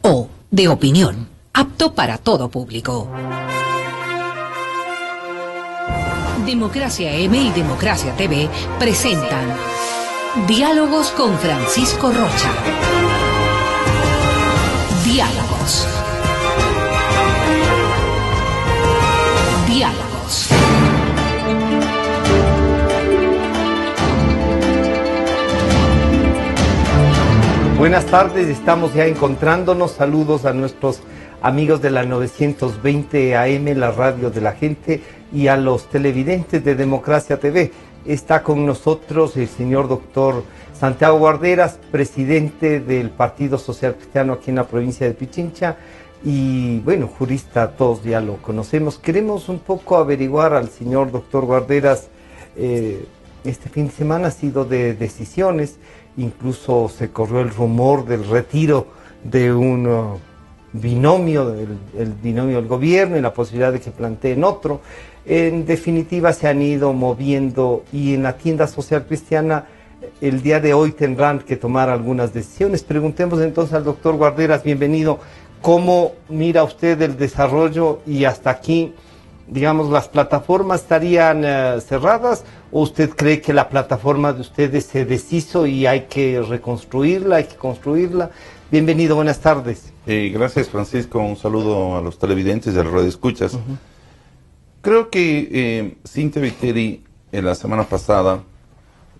o de opinión, apto para todo público. Democracia M y Democracia TV presentan Diálogos con Francisco Rocha. Diálogos. Diálogos. Buenas tardes, estamos ya encontrándonos. Saludos a nuestros amigos de la 920 AM, la radio de la gente, y a los televidentes de Democracia TV. Está con nosotros el señor doctor Santiago Guarderas, presidente del Partido Social Cristiano aquí en la provincia de Pichincha, y bueno, jurista, todos ya lo conocemos. Queremos un poco averiguar al señor doctor Guarderas. Este fin de semana ha sido de decisiones, incluso se corrió el rumor del retiro de un binomio, el binomio del gobierno, y la posibilidad de que planteen otro. En definitiva, se han ido moviendo, y en la tienda social cristiana el día de hoy tendrán que tomar algunas decisiones. Preguntemos entonces al doctor Guarderas, bienvenido. ¿Cómo mira usted el desarrollo y hasta aquí, digamos, las plataformas estarían cerradas, o usted cree que la plataforma de ustedes se deshizo y hay que reconstruirla, hay que construirla? Bienvenido, buenas tardes. Gracias, Francisco, un saludo a los televidentes de la radio escuchas. Creo que Cintia Viteri en la semana pasada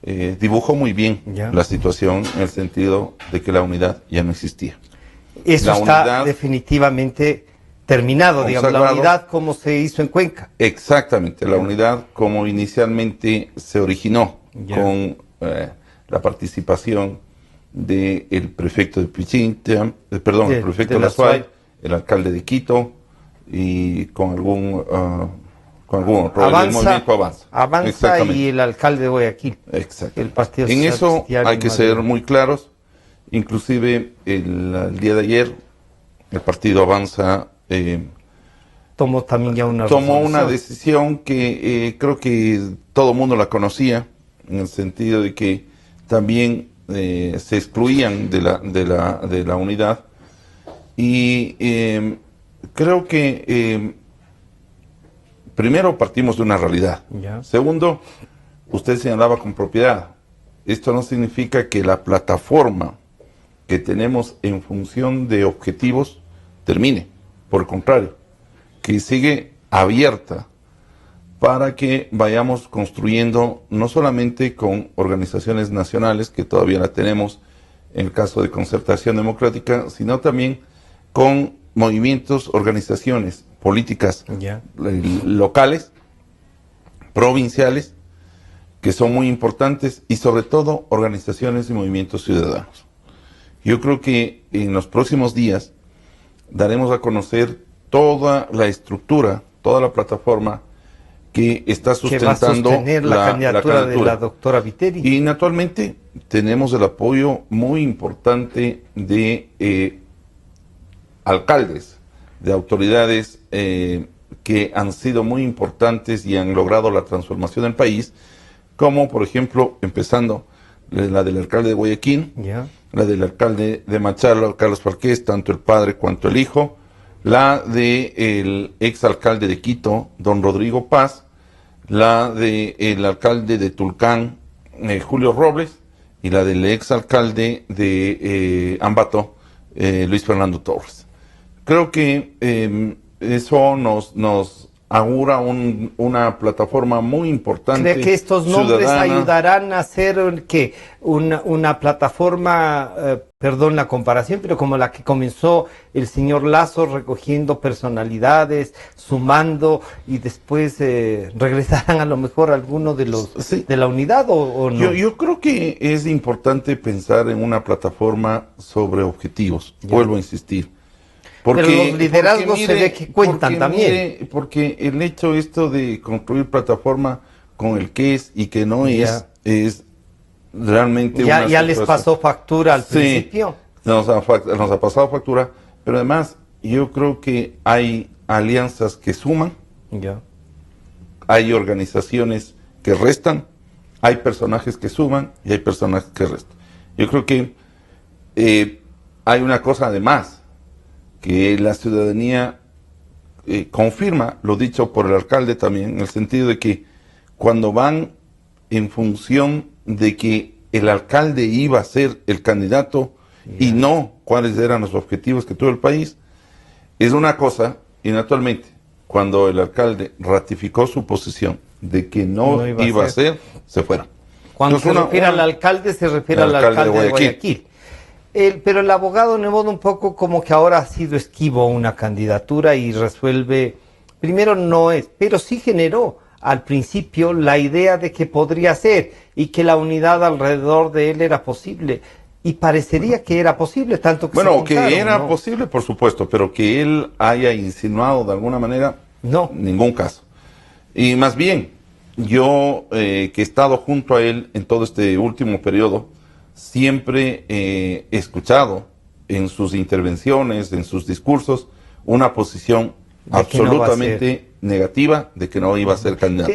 dibujó muy bien la situación, en el sentido de que la unidad ya no existía. Eso la está unidad, definitivamente terminado, digamos, la unidad como se hizo en Cuenca. Exactamente, la unidad como inicialmente se originó con la participación del prefecto de Pichincha, el prefecto de la SUAY, el alcalde de Quito, y con algún otro, el movimiento Avanza y el alcalde de Guayaquil. Exacto. El Partido en eso hay que ser muy claros. Inclusive el día de ayer el partido Avanza tomó también ya una decisión que creo que todo el mundo la conocía, en el sentido de que también se excluían de la unidad, y creo que primero partimos de una realidad. Segundo, usted señalaba con propiedad, esto no significa que la plataforma que tenemos en función de objetivos termine, por el contrario, que sigue abierta para que vayamos construyendo, no solamente con organizaciones nacionales, que todavía la tenemos en el caso de Concertación Democrática, sino también con movimientos, organizaciones políticas locales, provinciales, que son muy importantes, y sobre todo organizaciones y movimientos ciudadanos. Yo creo que en los próximos días daremos a conocer toda la estructura, toda la plataforma que está sustentando la candidatura de la doctora Viteri. Y naturalmente tenemos el apoyo muy importante de alcaldes, de autoridades que han sido muy importantes y han logrado la transformación del país, como por ejemplo, empezando la del alcalde de Guayaquil, la del alcalde de Machala, Carlos Falqués, tanto el padre cuanto el hijo, la del exalcalde de Quito, don Rodrigo Paz, la del alcalde de Tulcán, Julio Robles, y la del exalcalde de Ambato, Luis Fernando Torres. Creo que eso nos augura una plataforma muy importante. ¿Cree que estos nombres ciudadana ayudarán a hacer que una plataforma, perdón la comparación, pero como la que comenzó el señor Lazo, recogiendo personalidades, sumando, y después regresarán a lo mejor algunos de los de la unidad, o no? Yo creo que es importante pensar en una plataforma sobre objetivos, vuelvo a insistir. Pero los liderazgos se ve que cuentan también. Porque el hecho de construir plataforma con el que es y que no es realmente ya les pasó factura al principio. Nos ha pasado factura, pero además yo creo que hay alianzas que suman, hay organizaciones que restan, hay personajes que suman y hay personajes que restan. Yo creo que hay una cosa además, que la ciudadanía confirma lo dicho por el alcalde también, en el sentido de que cuando van en función de que el alcalde iba a ser el candidato y no cuáles eran los objetivos que tuvo el país, es una cosa, y naturalmente, cuando el alcalde ratificó su posición de que no iba a ser, se fueron. Cuando se refiere al alcalde, se refiere al alcalde de Guayaquil. Pero el abogado Nebot un poco como que ahora ha sido esquivo a una candidatura y resuelve, primero no es, pero sí generó al principio la idea de que podría ser y que la unidad alrededor de él era posible. Y parecería que era posible, tanto que bueno, que era posible, por supuesto, pero que él haya insinuado de alguna manera, no, ningún caso. Y más bien, yo que he estado junto a él en todo este último periodo, siempre he escuchado en sus intervenciones, en sus discursos, una posición absolutamente negativa de que no iba a ser candidato.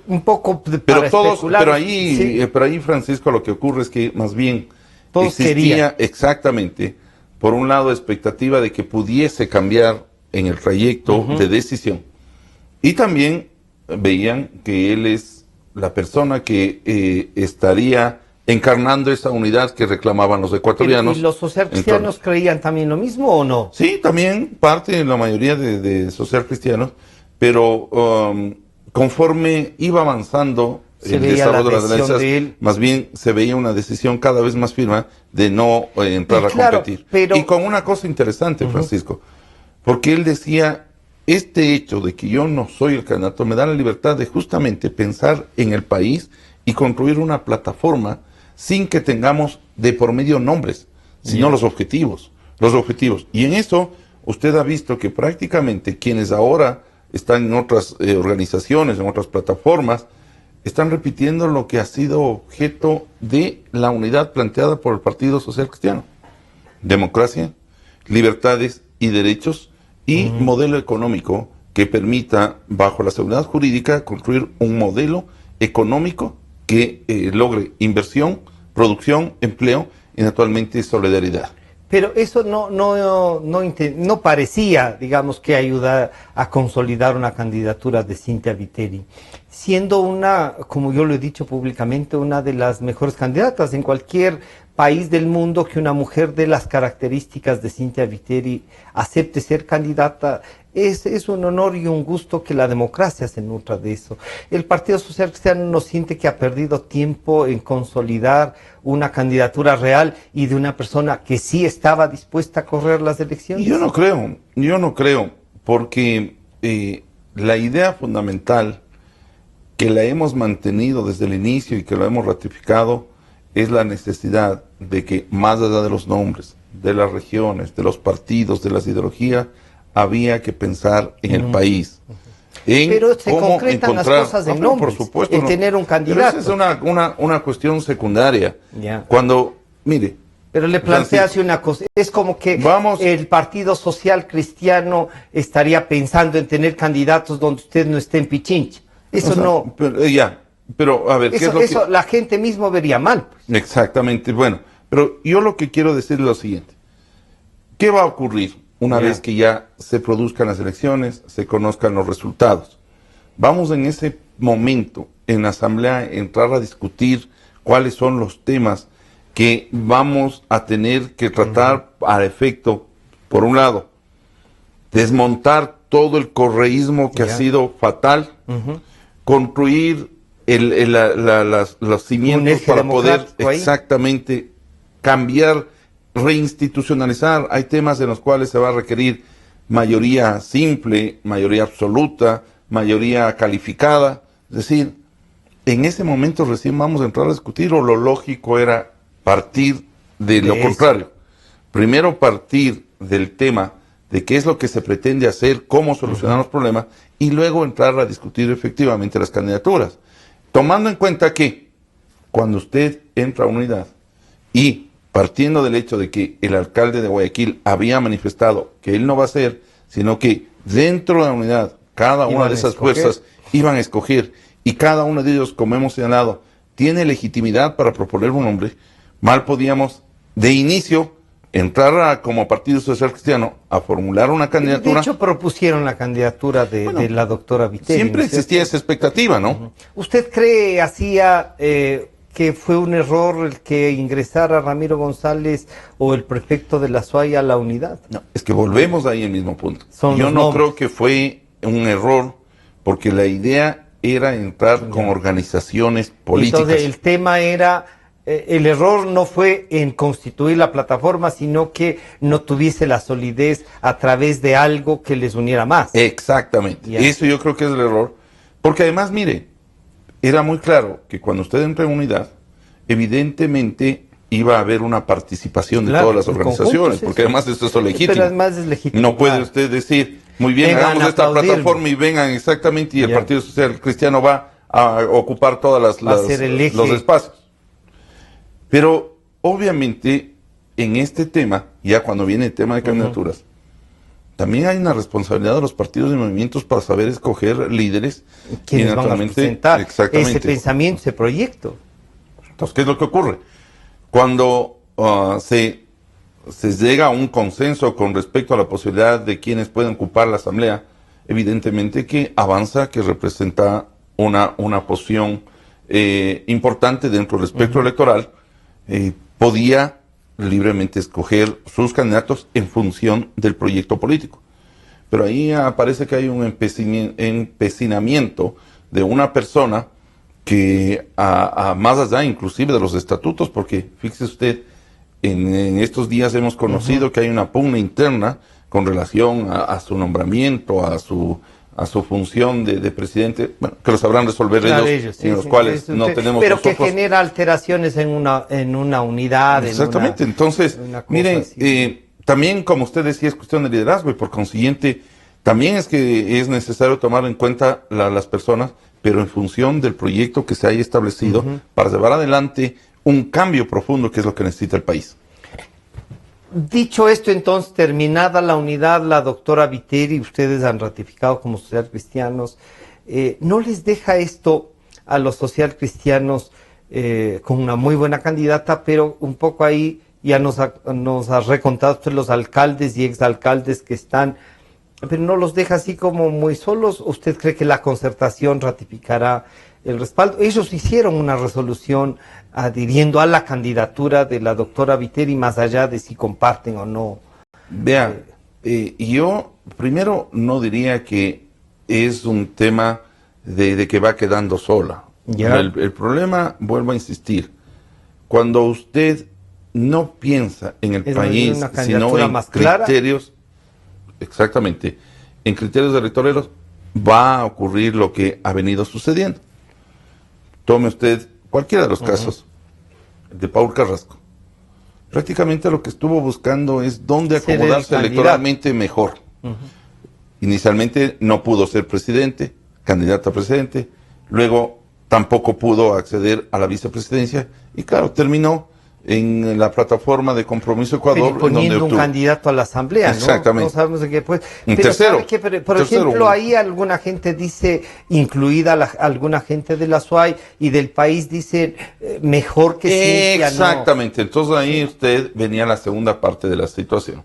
Un poco pero ahí, Francisco, lo que ocurre es que más bien todos existía querían. Exactamente, por un lado, expectativa de que pudiese cambiar en el trayecto de decisión. Y también veían que él es la persona que estaría encarnando esa unidad que reclamaban los ecuatorianos. ¿Y los socialcristianos creían también lo mismo o no? Sí, también parte, la mayoría de socialcristianos, pero conforme iba avanzando el desarrollo de las alianzas, más bien se veía una decisión cada vez más firme de no entrar a competir. Y con una cosa interesante, Francisco, porque él decía, este hecho de que yo no soy el candidato me da la libertad de justamente pensar en el país y construir una plataforma sin que tengamos de por medio nombres, sino los objetivos. Y en eso usted ha visto que prácticamente quienes ahora están en otras organizaciones, en otras plataformas, están repitiendo lo que ha sido objeto de la unidad planteada por el Partido Social Cristiano. Democracia, libertades y derechos y modelo económico que permita, bajo la seguridad jurídica, construir un modelo económico que logre inversión, producción, empleo y naturalmente solidaridad. Pero eso no parecía, digamos, que ayudar a consolidar una candidatura de Cynthia Viteri, siendo una, como yo lo he dicho públicamente, una de las mejores candidatas en cualquier país del mundo. Que una mujer de las características de Cynthia Viteri acepte ser candidata es un honor y un gusto que la democracia se nutra de eso. El Partido Social Cristiano no siente que ha perdido tiempo en consolidar una candidatura real y de una persona que sí estaba dispuesta a correr las elecciones. Yo no creo, porque la idea fundamental que la hemos mantenido desde el inicio y que lo hemos ratificado es la necesidad de que, más allá de los nombres, de las regiones, de los partidos, de las ideologías, había que pensar en el país. Pero se concretan las cosas en nombres, por supuesto, en tener un candidato. Pero esa es una cuestión secundaria. Cuando, mire... Pero le planteas una cosa, es como que el Partido Social Cristiano estaría pensando en tener candidatos donde usted no esté en Pichincha. Eso no... Pero a ver, ¿qué es lo que la gente mismo vería mal? Pues. Exactamente, bueno, pero yo lo que quiero decir es lo siguiente. ¿Qué va a ocurrir una vez que ya se produzcan las elecciones, se conozcan los resultados? Vamos en ese momento, en la Asamblea, entrar a discutir cuáles son los temas que vamos a tener que tratar a efecto, por un lado, desmontar todo el correísmo que ha sido fatal, construir los cimientos para poder exactamente cambiar, reinstitucionalizar. Hay temas en los cuales se va a requerir mayoría simple, mayoría absoluta, mayoría calificada. Es decir, en ese momento recién vamos a entrar a discutir, o lo lógico era partir de lo contrario. Primero partir del tema de qué es lo que se pretende hacer, cómo solucionar los problemas, y luego entrar a discutir efectivamente las candidaturas. Tomando en cuenta que cuando usted entra a unidad y partiendo del hecho de que el alcalde de Guayaquil había manifestado que él no va a ser, sino que dentro de la unidad cada una de esas fuerzas iban a escoger, y cada uno de ellos, como hemos señalado, tiene legitimidad para proponer un nombre, mal podíamos de inicio entrar como Partido Social Cristiano a formular una candidatura. De hecho, propusieron la candidatura de la doctora Viteri. Siempre ¿no es existía cierto? esa expectativa, ¿no? ¿Usted cree, que fue un error el que ingresara Ramiro González o el prefecto de la SUAY a la unidad? No, es que volvemos ahí al mismo punto. Son Yo los no nombres. creo que fue un error, porque la idea era entrar con organizaciones políticas. Entonces, el tema era, el error no fue en constituir la plataforma, sino que no tuviese la solidez a través de algo que les uniera más. Exactamente. Ya. Eso yo creo que es el error. Porque además, mire, era muy claro que cuando usted entra en unidad, evidentemente iba a haber una participación de Claro, todas las en organizaciones, conjunto, sí, porque sí. además esto es legítimo. Pero además es legítimo. No puede claro. usted decir, muy bien, Vengan hagamos a esta aplaudirme. plataforma y vengan exactamente, y el Ya. Partido Social Cristiano va a ocupar todas Va a ser el eje. los espacios. Pero obviamente en este tema, ya cuando viene el tema de candidaturas, también hay una responsabilidad de los partidos y movimientos para saber escoger líderes. ¿Quiénes y van a naturalmente, presentar exactamente. ese pensamiento, ese proyecto? Entonces, ¿qué es lo que ocurre? Cuando se llega a un consenso con respecto a la posibilidad de quienes pueden ocupar la asamblea, evidentemente que avanza, que representa una posición importante dentro del espectro electoral, podía libremente escoger sus candidatos en función del proyecto político. Pero ahí aparece que hay un empecinamiento de una persona que más allá inclusive de los estatutos, porque fíjese usted, en estos días hemos conocido que hay una pugna interna con relación a su nombramiento, a su función de presidente, bueno, que lo sabrán resolver Claro, ellos, sí, en los sí, cuales sí, no sí. tenemos pero nosotros. que genera alteraciones en una unidad. Exactamente, entonces, una cosa miren, así. también como usted decía es cuestión de liderazgo y por consiguiente también es que es necesario tomar en cuenta las personas, pero en función del proyecto que se haya establecido para llevar adelante un cambio profundo que es lo que necesita el país. Dicho esto, entonces, terminada la unidad, la doctora Viteri, ustedes han ratificado como social cristianos, ¿no les deja esto a los social cristianos con una muy buena candidata, pero un poco ahí ya nos ha recontado usted los alcaldes y exalcaldes que están, pero no los deja así como muy solos? ¿Usted cree que la concertación ratificará el respaldo? Ellos hicieron una resolución adhiriendo a la candidatura de la doctora Viteri, más allá de si comparten o no. Vean, yo primero no diría que es un tema de que va quedando sola. Ya. El problema, vuelvo a insistir, cuando usted no piensa en el Es país, una sino candidatura en más clara. criterios, exactamente, en criterios electorales, va a ocurrir lo que ha venido sucediendo. Tome usted cualquiera de los casos de Paul Carrasco. Prácticamente lo que estuvo buscando es dónde Ser el acomodarse candidato. electoralmente mejor. Inicialmente no pudo ser presidente, candidato a presidente, luego tampoco pudo acceder a la vicepresidencia y claro, terminó en la plataforma de Compromiso Ecuador, Pero poniendo donde un obtuvo. candidato a la asamblea, ¿no? Exactamente. No sabemos de qué pues. Un Pero tercero. ¿sabe qué? Por Tercero. ejemplo, ahí alguna gente dice, incluida alguna gente de la SUAY y del país, dice mejor que Cintia, Exactamente. Entonces ahí usted venía a la segunda parte de la situación,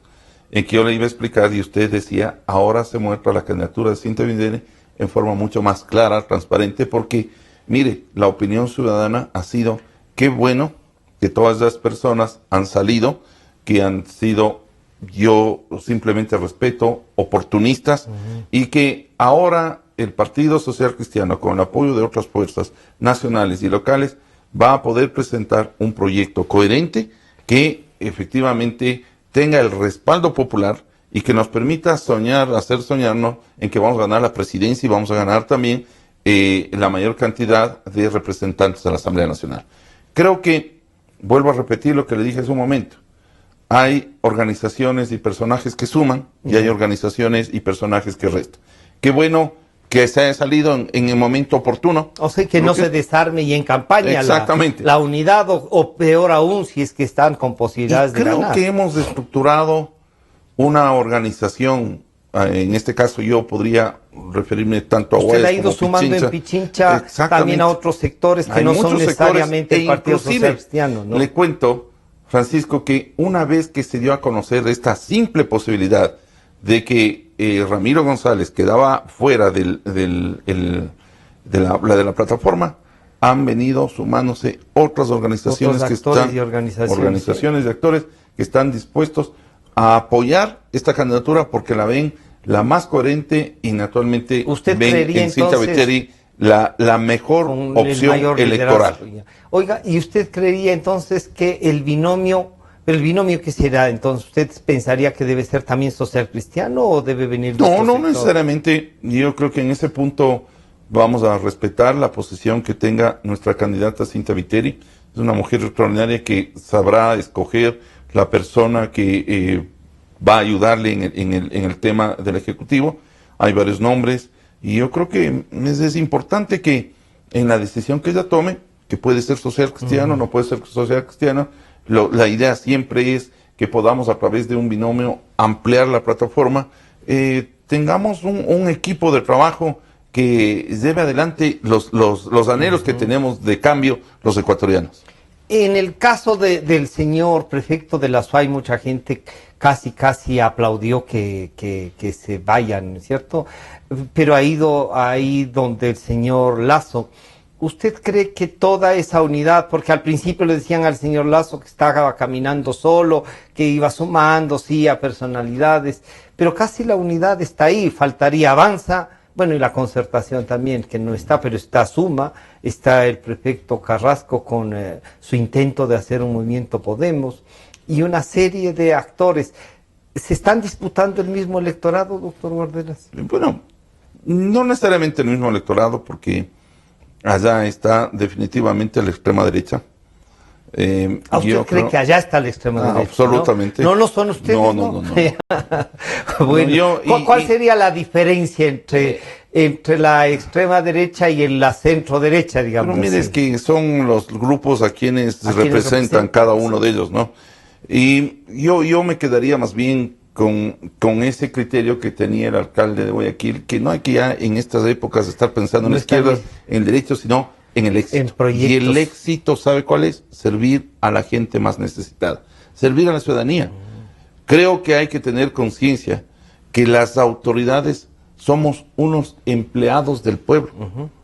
en que yo le iba a explicar y usted decía, ahora se muestra la candidatura de Cintia Viteri en forma mucho más clara, transparente, porque, mire, la opinión ciudadana ha sido, qué bueno que todas las personas han salido, que han sido, yo simplemente respeto, oportunistas, y que ahora el Partido Social Cristiano, con el apoyo de otras fuerzas nacionales y locales, va a poder presentar un proyecto coherente que efectivamente tenga el respaldo popular y que nos permita soñar, hacer soñarnos en que vamos a ganar la presidencia y vamos a ganar también la mayor cantidad de representantes de la Asamblea Nacional. Creo que, vuelvo a repetir lo que le dije hace un momento, hay organizaciones y personajes que suman y hay organizaciones y personajes que restan. Qué bueno que se haya salido en el momento oportuno. O sea, que no se desarme y en campaña Exactamente. la unidad, o peor aún, si es que están con posibilidades Y de creo ganar. que hemos estructurado una organización, en este caso yo podría referirme tanto a Usted Guayas ha ido como sumando en Pichincha Exactamente. también a otros sectores que Hay no son muchos necesariamente sectores, el Partido inclusive, Social Cristiano, ¿no? le cuento, Francisco, que una vez que se dio a conocer esta simple posibilidad de que Ramiro González quedaba fuera de la plataforma, han venido sumándose otras organizaciones organizaciones de actores que están dispuestos a apoyar esta candidatura porque la ven la más coherente y naturalmente ¿Usted ven creería, en Cintia Viteri la mejor opción electoral? Oiga, ¿y usted creería entonces que el binomio que será, entonces, usted pensaría que debe ser también social cristiano o debe venir de otro No sector? necesariamente. Yo creo que en ese punto vamos a respetar la posición que tenga nuestra candidata Cintia Viteri. Es una mujer extraordinaria que sabrá escoger la persona que va a ayudarle en el tema del Ejecutivo. Hay varios nombres y yo creo que es importante que en la decisión que ella tome, que puede ser social cristiano, no puede ser social cristiano, la idea siempre es que podamos a través de un binomio ampliar la plataforma, tengamos un equipo de trabajo que lleve adelante los anhelos que tenemos de cambio los ecuatorianos. En el caso del señor prefecto de la SUAY, mucha gente casi aplaudió que se vayan, ¿no es cierto? Pero ha ido ahí donde el señor Lasso. ¿Usted cree que toda esa unidad, porque al principio le decían al señor Lasso que estaba caminando solo, que iba sumando, sí, a personalidades, pero casi la unidad está ahí, faltaría Avanza, bueno, y la concertación también, que no está, pero está Suma, está el prefecto Carrasco con su intento de hacer un movimiento Podemos, y una serie de actores. ¿Se están disputando el mismo electorado, doctor Guarderas? Bueno, no necesariamente el mismo electorado, porque allá está definitivamente la extrema derecha. ¿Usted cree que allá está la extrema derecha? Absolutamente. ¿No lo son ustedes? No. Bueno, ¿cuál sería la diferencia entre la extrema derecha y la centro derecha, digamos? Pero mire, es que son los grupos a quienes representan cada uno de ellos, ¿no? Y yo me quedaría más bien con ese criterio que tenía el alcalde de Guayaquil, que no hay que ya en estas épocas estar pensando en la izquierda, en el derecho, sino en el éxito. Y el éxito, ¿sabe cuál es? Servir a la gente más necesitada, servir a la ciudadanía. Creo que hay que tener conciencia que las autoridades somos unos empleados del pueblo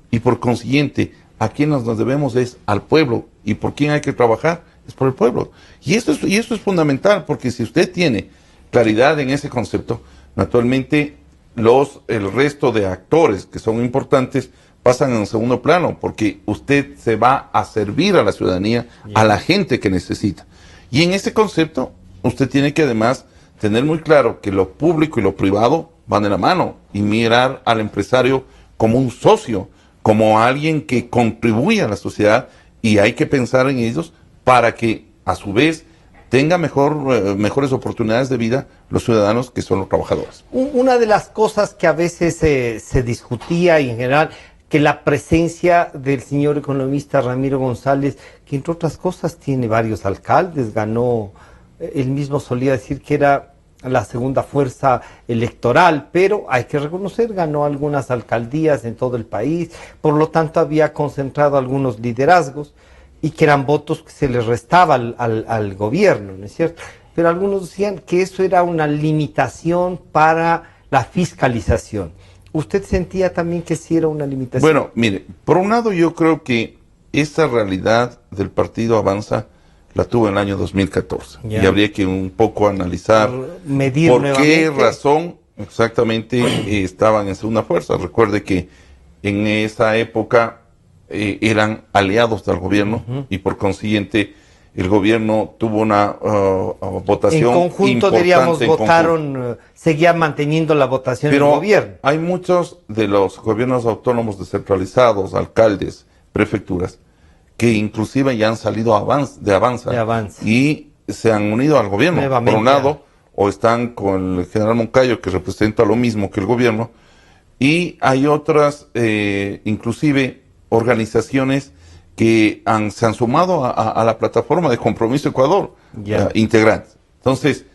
y por consiguiente a quien nos debemos es al pueblo y por quién hay que trabajar es por el pueblo. Y esto es fundamental, porque si usted tiene claridad en ese concepto, naturalmente el resto de actores que son importantes pasan en segundo plano, porque usted se va a servir a la ciudadanía, a la gente que necesita. Y en ese concepto, usted tiene que además tener muy claro que lo público y lo privado van de la mano y mirar al empresario como un socio, como alguien que contribuye a la sociedad, y hay que pensar en ellos para que a su vez tenga mejores oportunidades de vida los ciudadanos que son los trabajadores. Una de las cosas que a veces se discutía y en general, que la presencia del señor economista Ramiro González, que entre otras cosas tiene varios alcaldes, ganó, él mismo solía decir que era la segunda fuerza electoral, pero hay que reconocer, ganó algunas alcaldías en todo el país, por lo tanto había concentrado algunos liderazgos y que eran votos que se les restaba al gobierno, ¿no es cierto? Pero algunos decían que eso era una limitación para la fiscalización. ¿Usted sentía también que sí era una limitación? Bueno, mire, por un lado yo creo que esa realidad del partido Avanza la tuvo en el año 2014. Y habría que un poco analizar medir por nuevamente qué razón exactamente estaban en segunda fuerza. Recuerde que en esa época eran aliados del gobierno y por consiguiente el gobierno tuvo una votación en conjunto, diríamos, votaron, seguían manteniendo la votación del gobierno. Hay muchos de los gobiernos autónomos descentralizados, alcaldes, prefecturas, que inclusive ya han salido de Avanza y se han unido al gobierno. Por un lado, o están con el general Moncayo, que representa lo mismo que el gobierno, y hay otras, inclusive organizaciones que se han sumado a la plataforma de Compromiso Ecuador, integrantes. Entonces,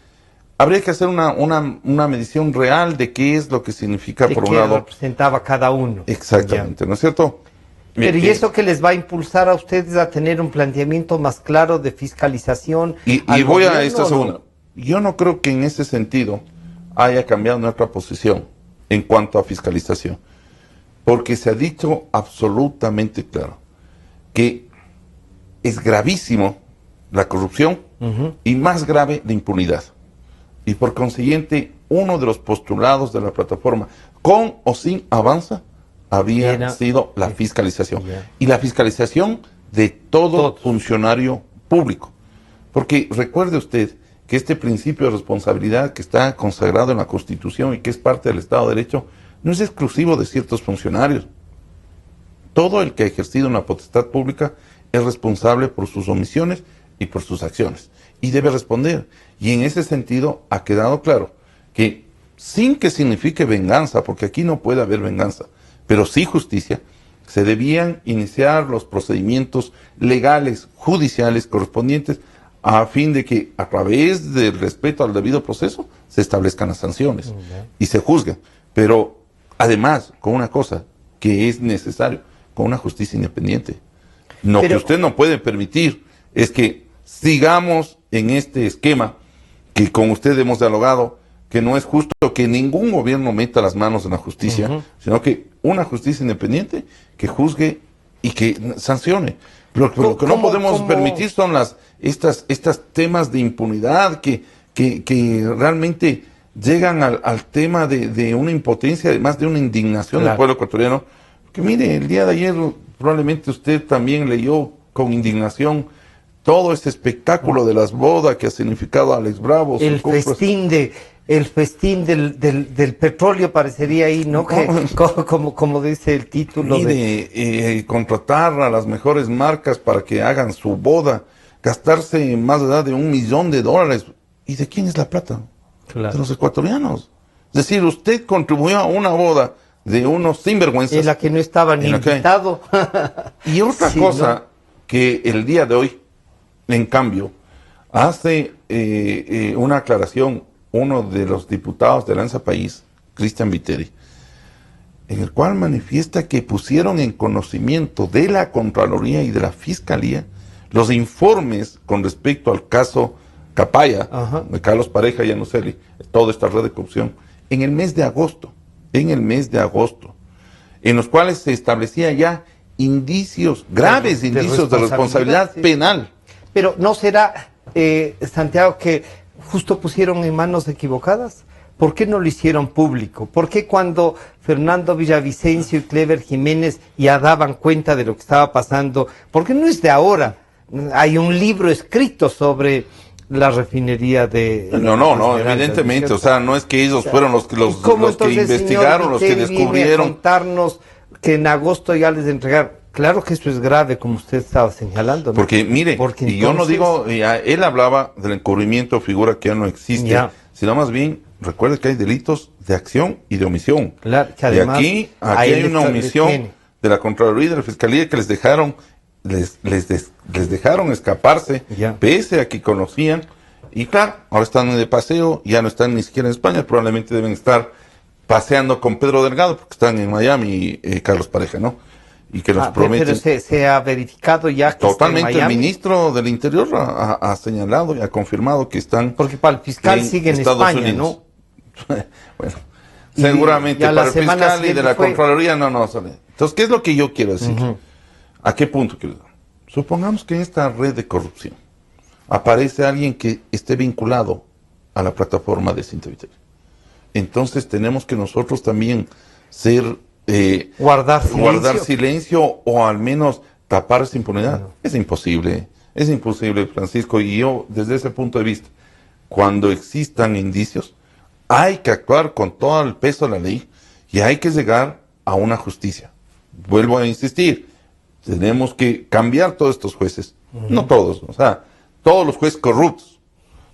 habría que hacer una medición real de qué es lo que significa, por un lado, representaba cada uno. Exactamente, ¿no es cierto? Pero ¿y eso que les va a impulsar a ustedes a tener un planteamiento más claro de fiscalización? Y voy a esta segunda. Yo no creo que en ese sentido haya cambiado nuestra posición en cuanto a fiscalización, porque se ha dicho absolutamente claro que es gravísimo la corrupción y más grave la impunidad. Y por consiguiente, uno de los postulados de la plataforma, con o sin Avanza, había sido la fiscalización. Y la fiscalización de todo funcionario público. Porque recuerde usted que este principio de responsabilidad que está consagrado en la Constitución y que es parte del Estado de Derecho, no es exclusivo de ciertos funcionarios. Todo el que ha ejercido una potestad pública es responsable por sus omisiones y por sus acciones. Y debe responder. Y en ese sentido ha quedado claro que, sin que signifique venganza, porque aquí no puede haber venganza, pero sí justicia, se debían iniciar los procedimientos legales, judiciales correspondientes, a fin de que, a través del respeto al debido proceso, se establezcan las sanciones y se juzguen. Pero, además, con una cosa que es necesario, con una justicia independiente. Lo que usted no puede permitir es que sigamos en este esquema que con usted hemos dialogado, que no es justo que ningún gobierno meta las manos en la justicia, sino que una justicia independiente que juzgue y que sancione. Lo que no podemos permitir son estas temas de impunidad que realmente llegan al tema de una impotencia, además de una indignación del pueblo ecuatoriano. Que mire, el día de ayer probablemente usted también leyó con indignación todo este espectáculo de las bodas que ha significado Alex Bravo. El festín del petróleo parecería ahí, ¿no? Que, como dice el título. Mire, contratar a las mejores marcas para que hagan su boda, gastarse más de $1 millón. ¿Y de quién es la plata? Claro. De los ecuatorianos. Es decir, usted contribuyó a una boda de unos sinvergüenzas. En la que no estaba ni invitado. Y otra cosa que el día de hoy, en cambio, hace una aclaración uno de los diputados de Alianza País, Cristian Viteri, en el cual manifiesta que pusieron en conocimiento de la Contraloría y de la Fiscalía los informes con respecto al caso Capaya, de Carlos Pareja y Anuseli, toda esta red de corrupción, en el mes de agosto, en los cuales se establecía ya indicios, graves indicios de responsabilidad penal. Pero ¿no será, Santiago, que justo pusieron en manos equivocadas? ¿Por qué no lo hicieron público? ¿Por qué cuando Fernando Villavicencio y Clever Jiménez ya daban cuenta de lo que estaba pasando? Porque no es de ahora. Hay un libro escrito sobre la refinería de... No, evidentemente. O sea, no es que ellos fueron los que investigaron, los que descubrieron. Contarnos que en agosto ya les entregaron. Claro que eso es grave, como usted estaba señalando, ¿no? Porque, mire, porque entonces, yo no digo, él hablaba del encubrimiento, figura que ya no existe, sino más bien, recuerde que hay delitos de acción y de omisión. Claro, que además, y aquí hay una omisión de la Contraloría y de la Fiscalía que les dejaron escaparse, pese a que conocían, y claro, ahora están de paseo, ya no están ni siquiera en España, probablemente deben estar paseando con Pedro Delgado, porque están en Miami, Carlos Pareja, ¿no? Y que nos prometen. Pero se ha verificado ya que totalmente, el ministro del Interior ha señalado y ha confirmado que están. Porque para el fiscal sigue en Estados España, Unidos. ¿No? Bueno, seguramente para el fiscal y de la Contraloría no sale. Entonces, ¿qué es lo que yo quiero decir? ¿A qué punto quiero decir? Supongamos que en esta red de corrupción aparece alguien que esté vinculado a la plataforma de Cintia Viteri. Entonces tenemos que nosotros también ser guardar silencio o al menos tapar esa impunidad. Es imposible, Francisco, y yo desde ese punto de vista, cuando existan indicios, hay que actuar con todo el peso de la ley y hay que llegar a una justicia. Vuelvo a insistir, tenemos que cambiar todos estos jueces, no todos, o sea, todos los jueces corruptos,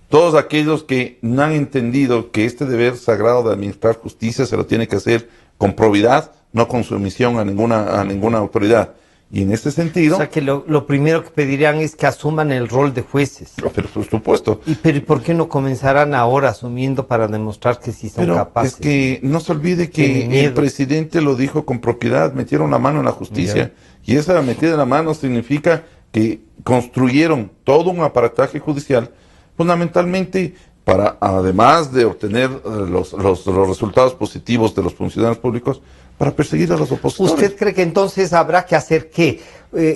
todos aquellos que no han entendido que este deber sagrado de administrar justicia se lo tiene que hacer con probidad, no con sumisión a ninguna autoridad. Y en ese sentido... O sea que lo primero que pedirían es que asuman el rol de jueces. Pero por supuesto. ¿Y por qué no comenzarán ahora asumiendo para demostrar que sí son capaces? Es que no se olvide que el presidente lo dijo con propiedad, metieron la mano en la justicia. Y esa metida de la mano significa que construyeron todo un aparataje judicial, fundamentalmente para, además de obtener los resultados positivos de los funcionarios públicos, para perseguir a los opositores. ¿Usted cree que entonces habrá que hacer qué?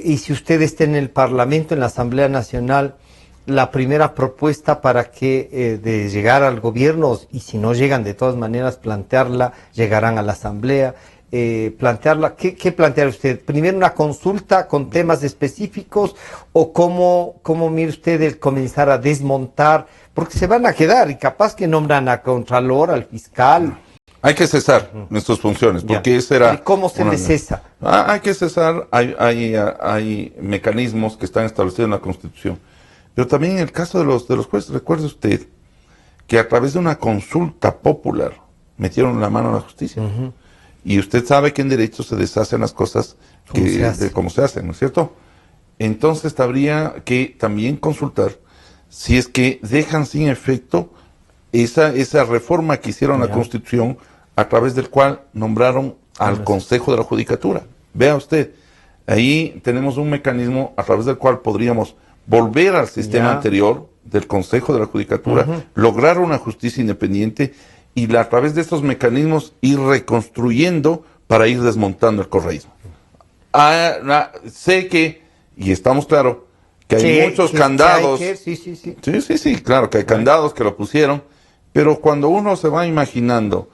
Y si usted está en el Parlamento, en la Asamblea Nacional, la primera propuesta para que de llegar al gobierno, y si no llegan de todas maneras, plantearla, llegarán a la Asamblea, plantearla, ¿qué plantear usted? ¿Primero una consulta con temas específicos o cómo mire usted el comenzar a desmontar? Porque se van a quedar y capaz que nombran a Contralor, al fiscal. Hay que cesar nuestras funciones, porque ese era... ¿Y cómo se les cesa? Hay que cesar, hay mecanismos que están establecidos en la Constitución. Pero también en el caso de los jueces, recuerde usted que a través de una consulta popular metieron la mano a la justicia. Y usted sabe que en derecho se deshacen las cosas como se hacen, ¿no es cierto? Entonces habría que también consultar si es que dejan sin efecto esa reforma que hicieron a la Constitución, a través del cual nombraron al Consejo de la Judicatura. Vea usted, ahí tenemos un mecanismo a través del cual podríamos volver al sistema anterior del Consejo de la Judicatura, lograr una justicia independiente y a través de estos mecanismos ir reconstruyendo para ir desmontando el correísmo. Sé que, y estamos claros, que hay muchos candados. Sí, claro, que hay candados que lo pusieron, pero cuando uno se va imaginando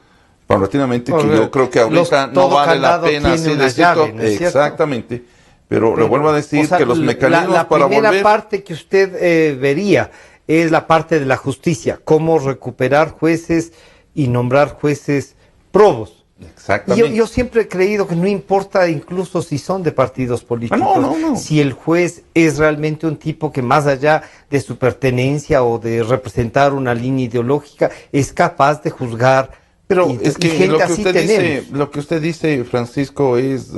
paulatinamente, que yo creo que ahorita no vale la pena así decirlo, exactamente, pero le vuelvo a decir que los mecanismos para volver... La primera parte que usted vería es la parte de la justicia, cómo recuperar jueces y nombrar jueces probos. Exactamente. Yo siempre he creído que no importa incluso si son de partidos políticos, si el juez es realmente un tipo que más allá de su pertenencia o de representar una línea ideológica, es capaz de juzgar. Pero es que lo que usted dice, Francisco, es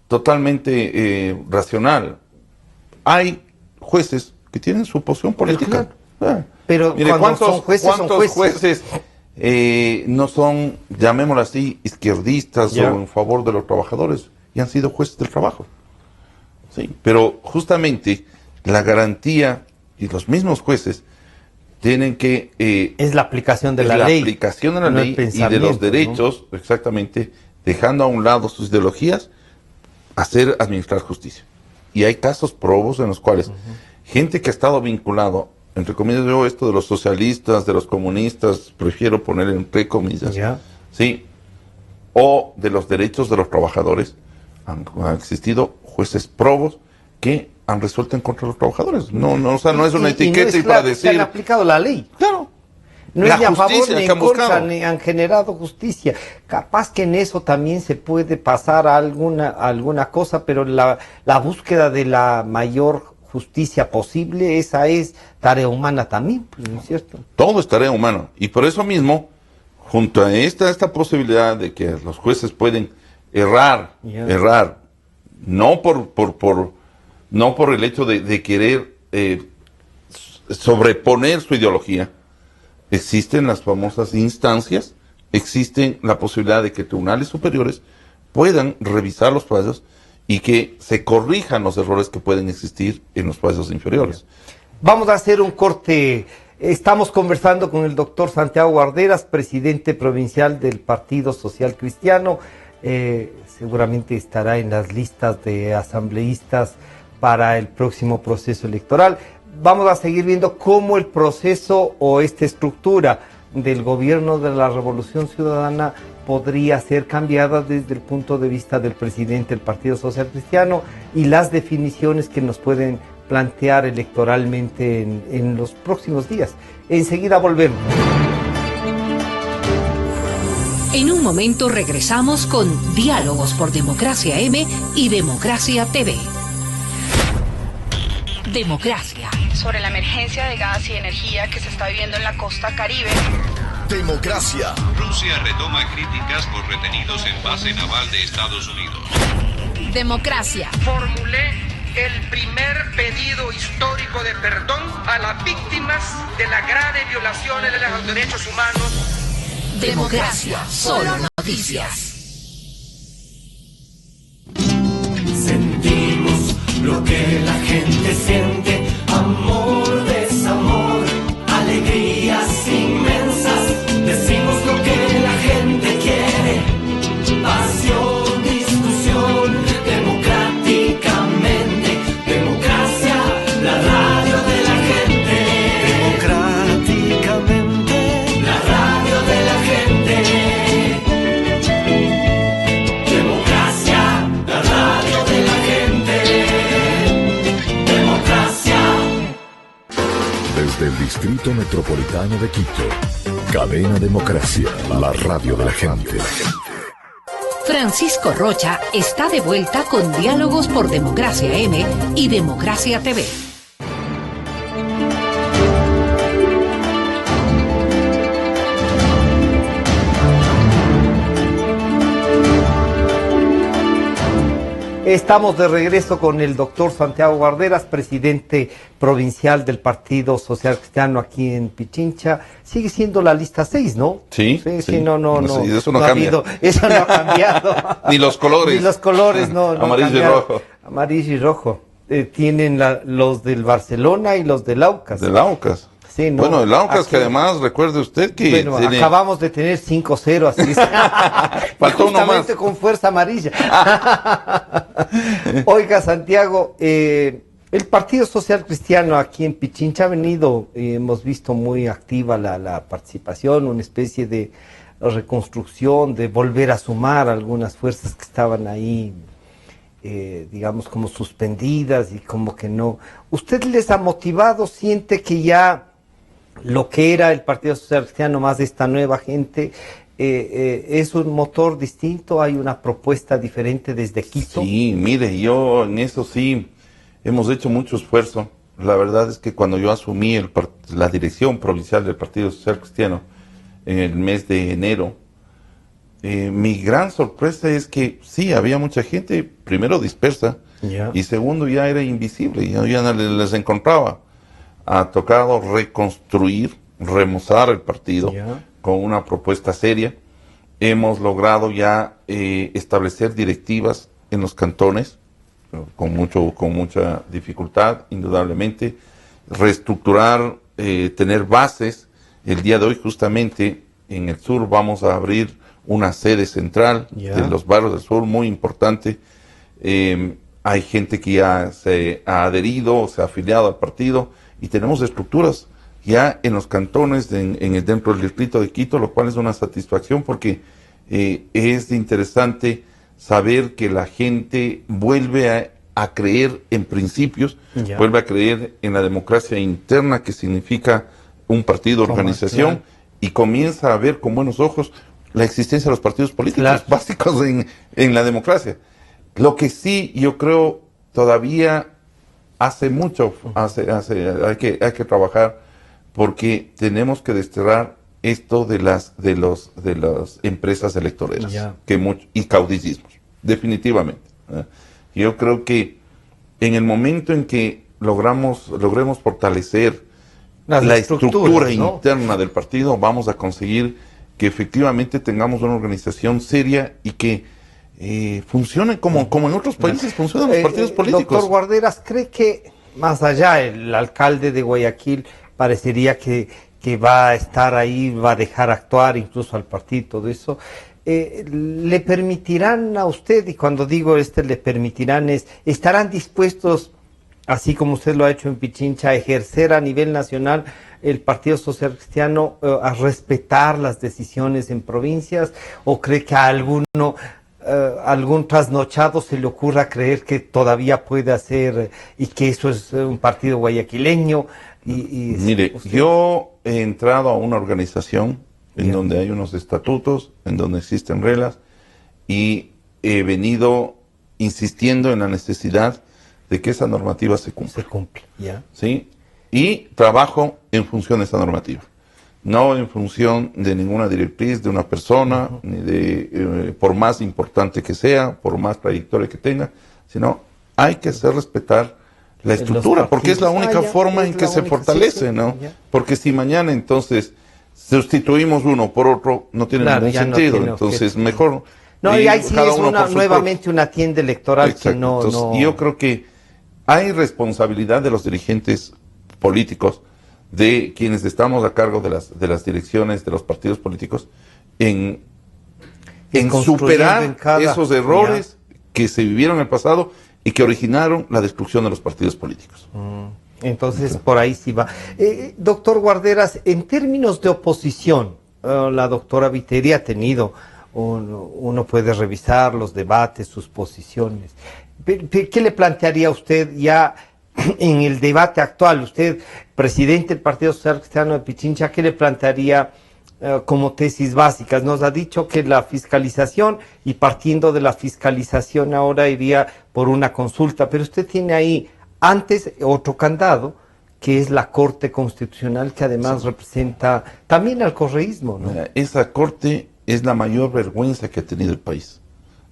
totalmente racional. Hay jueces que tienen su posición política. Pero mire, ¿cuántos jueces no son, llamémoslo así, izquierdistas o en favor de los trabajadores y han sido jueces del trabajo? Sí, pero justamente la garantía y los mismos jueces tienen que... es la aplicación de la ley. La aplicación de la ley y de los derechos, exactamente, dejando a un lado sus ideologías, administrar justicia. Y hay casos probos en los cuales gente que ha estado vinculado, entre comillas, yo esto de los socialistas, de los comunistas, prefiero poner entre comillas, sí, o de los derechos de los trabajadores, han existido jueces probos que han resuelto en contra de los trabajadores. No es una etiqueta y para decir... Se han aplicado la ley. Claro. No es ni a favor ni en contra, ni han generado justicia. Capaz que en eso también se puede pasar a alguna cosa, pero la búsqueda de la mayor justicia posible, esa es tarea humana también, pues, ¿no es cierto? Todo es tarea humana. Y por eso mismo, junto a esta posibilidad de que los jueces pueden errar, no por el hecho de querer sobreponer su ideología, existen las famosas instancias, existen la posibilidad de que tribunales superiores puedan revisar los fallos y que se corrijan los errores que pueden existir en los fallos inferiores. Vamos a hacer un corte. Estamos conversando con el doctor Santiago Guarderas, presidente provincial del Partido Social Cristiano. Seguramente estará en las listas de asambleístas para el próximo proceso electoral. Vamos a seguir viendo cómo el proceso o esta estructura del gobierno de la Revolución Ciudadana podría ser cambiada desde el punto de vista del presidente del Partido Social Cristiano y las definiciones que nos pueden plantear electoralmente en los próximos días. Enseguida volvemos. En un momento regresamos con Diálogos por Democracia M y Democracia TV. Democracia. Sobre la emergencia de gas y energía que se está viviendo en la costa Caribe. Democracia. Rusia retoma críticas por retenidos en base naval de Estados Unidos. democracia. Formulé el primer pedido histórico de perdón a las víctimas de las graves violaciones de los derechos humanos. Democracia, solo noticias. Sentimos lo que la gente siente, amor, desamor, alegrías inmensas. Decimos lo que la gente quiere, pasión, discusión, democráticamente. Democracia, la radio de la gente. Democráticamente, la radio de la gente. Democracia, la radio de la gente. Democracia. Desde el Distrito Metropolitano de Quito, Cadena Democracia, la radio de la gente. Francisco Rocha está de vuelta con Diálogos por Democracia M y Democracia TV. Estamos de regreso con el doctor Santiago Guarderas, presidente provincial del Partido Social Cristiano aquí en Pichincha. Sigue siendo la lista 6, ¿no? Sí, no. Sí, eso no cambia. Eso no ha cambiado. Ni los colores. Ni los colores, no. Amarillo y rojo. Amarillo y rojo. Tienen los del Barcelona y los del Aucas. Del Aucas. Sí, no, bueno, el Aucas aquí, que además, recuerde usted que... Bueno, acabamos de tener 5-0, así faltó uno más. Con fuerza amarilla. Oiga, Santiago, el Partido Social Cristiano aquí en Pichincha ha venido, hemos visto muy activa la participación, una especie de reconstrucción, de volver a sumar algunas fuerzas que estaban ahí, digamos, como suspendidas y como que no. ¿Usted les ha motivado? ¿Siente que ya lo que era el Partido Social Cristiano más de esta nueva gente es un motor distinto? ¿Hay una propuesta diferente desde Quito? Sí, mire, yo en eso sí hemos hecho mucho esfuerzo. La verdad es que cuando yo asumí la dirección provincial del Partido Social Cristiano en el mes de enero, mi gran sorpresa es que sí, había mucha gente, primero dispersa, y segundo ya era invisible, ya no les encontraba. Ha tocado reconstruir, remozar el partido con una propuesta seria. Hemos logrado ya establecer directivas en los cantones, con mucha dificultad, indudablemente, reestructurar, tener bases. El día de hoy, justamente, en el sur vamos a abrir una sede central de los barrios del sur, muy importante. Hay gente que ya se ha adherido, se ha afiliado al partido, y tenemos estructuras ya en los cantones, dentro del distrito de Quito, lo cual es una satisfacción porque es interesante saber que la gente vuelve a creer en principios, vuelve a creer en la democracia interna, que significa un partido, organización, y comienza a ver con buenos ojos la existencia de los partidos políticos básicos en la democracia. Lo que sí yo creo todavía hace mucho, hay que trabajar, porque tenemos que desterrar esto de las empresas electoreras y caudillismos, definitivamente. Yo creo que en el momento en que logremos fortalecer la estructura interna del partido, vamos a conseguir que efectivamente tengamos una organización seria y que funcione como en otros países funcionan los partidos políticos. Doctor Guarderas, ¿cree que más allá el alcalde de Guayaquil parecería que va a estar ahí, va a dejar actuar incluso al partido y todo eso? ¿Le permitirán a usted, y cuando digo le permitirán estarán dispuestos, así como usted lo ha hecho en Pichincha, a ejercer a nivel nacional el Partido Social Cristiano, a respetar las decisiones en provincias? ¿O cree que a algún trasnochado se le ocurra creer que todavía puede hacer y que eso es un partido guayaquileño? Mire, yo he entrado a una organización en donde hay unos estatutos, en donde existen reglas, y he venido insistiendo en la necesidad de que esa normativa se cumpla. Se cumple, ¿Sí? Y trabajo en función de esa normativa. no en función de ninguna directriz de una persona, ni de por más importante que sea, por más trayectoria que tenga, sino hay que hacer respetar la estructura, porque es la única forma en que se fortalece, ¿no? Porque si mañana entonces sustituimos uno por otro, no tiene ningún sentido, entonces mejor... No, y ahí sí es nuevamente una tienda electoral que no... Entonces, yo creo que hay responsabilidad de los dirigentes políticos, de quienes estamos a cargo de las direcciones de los partidos políticos, en superar esos errores que se vivieron en el pasado y que originaron la destrucción de los partidos políticos. Entonces, por ahí sí va. Doctor Guarderas, en términos de oposición, la doctora Viteri ha tenido... Uno puede revisar los debates, sus posiciones. ¿Qué le plantearía usted ya en el debate actual? Usted, presidente del Partido Social Cristiano de Pichincha, ¿qué le plantearía como tesis básicas? Nos ha dicho que la fiscalización, y partiendo de la fiscalización ahora iría por una consulta, pero usted tiene ahí antes otro candado, que es la Corte Constitucional, que además representa también al correísmo, ¿no? Esa Corte es la mayor vergüenza que ha tenido el país.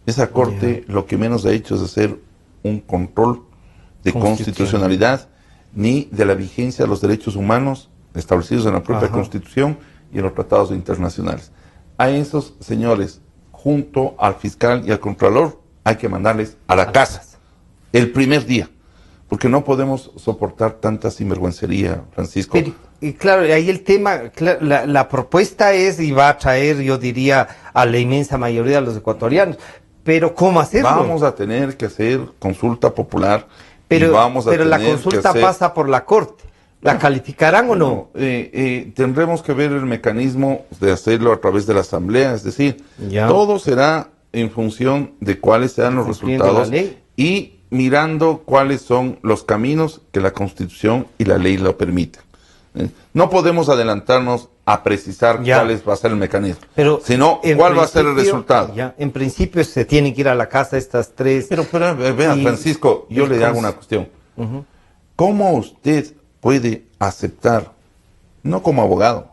Esa Corte lo que menos ha hecho es hacer un control de constitucionalidad ni de la vigencia de los derechos humanos establecidos en la propia Constitución y en los tratados internacionales. A esos señores, junto al fiscal y al contralor, hay que mandarles a la casa el primer día, porque no podemos soportar tanta sinvergüencería, Francisco. Pero, y claro, ahí el tema, la propuesta es, y va a traer, yo diría, a la inmensa mayoría de los ecuatorianos, pero ¿cómo hacerlo? Vamos a tener que hacer consulta popular, pero, y vamos a pero tener la consulta que hacer... pasa por la Corte. ¿La calificarán o no? Tendremos que ver el mecanismo de hacerlo a través de la Asamblea, es decir, todo será en función de cuáles sean los resultados y mirando cuáles son los caminos que la Constitución y la ley lo permiten. No podemos adelantarnos a precisar cuál va a ser el mecanismo, sino cuál va a ser el resultado. En principio se tienen que ir a la casa estas tres. Pero vea, Francisco, yo le hago una cuestión. ¿Cómo usted puede aceptar, no como abogado,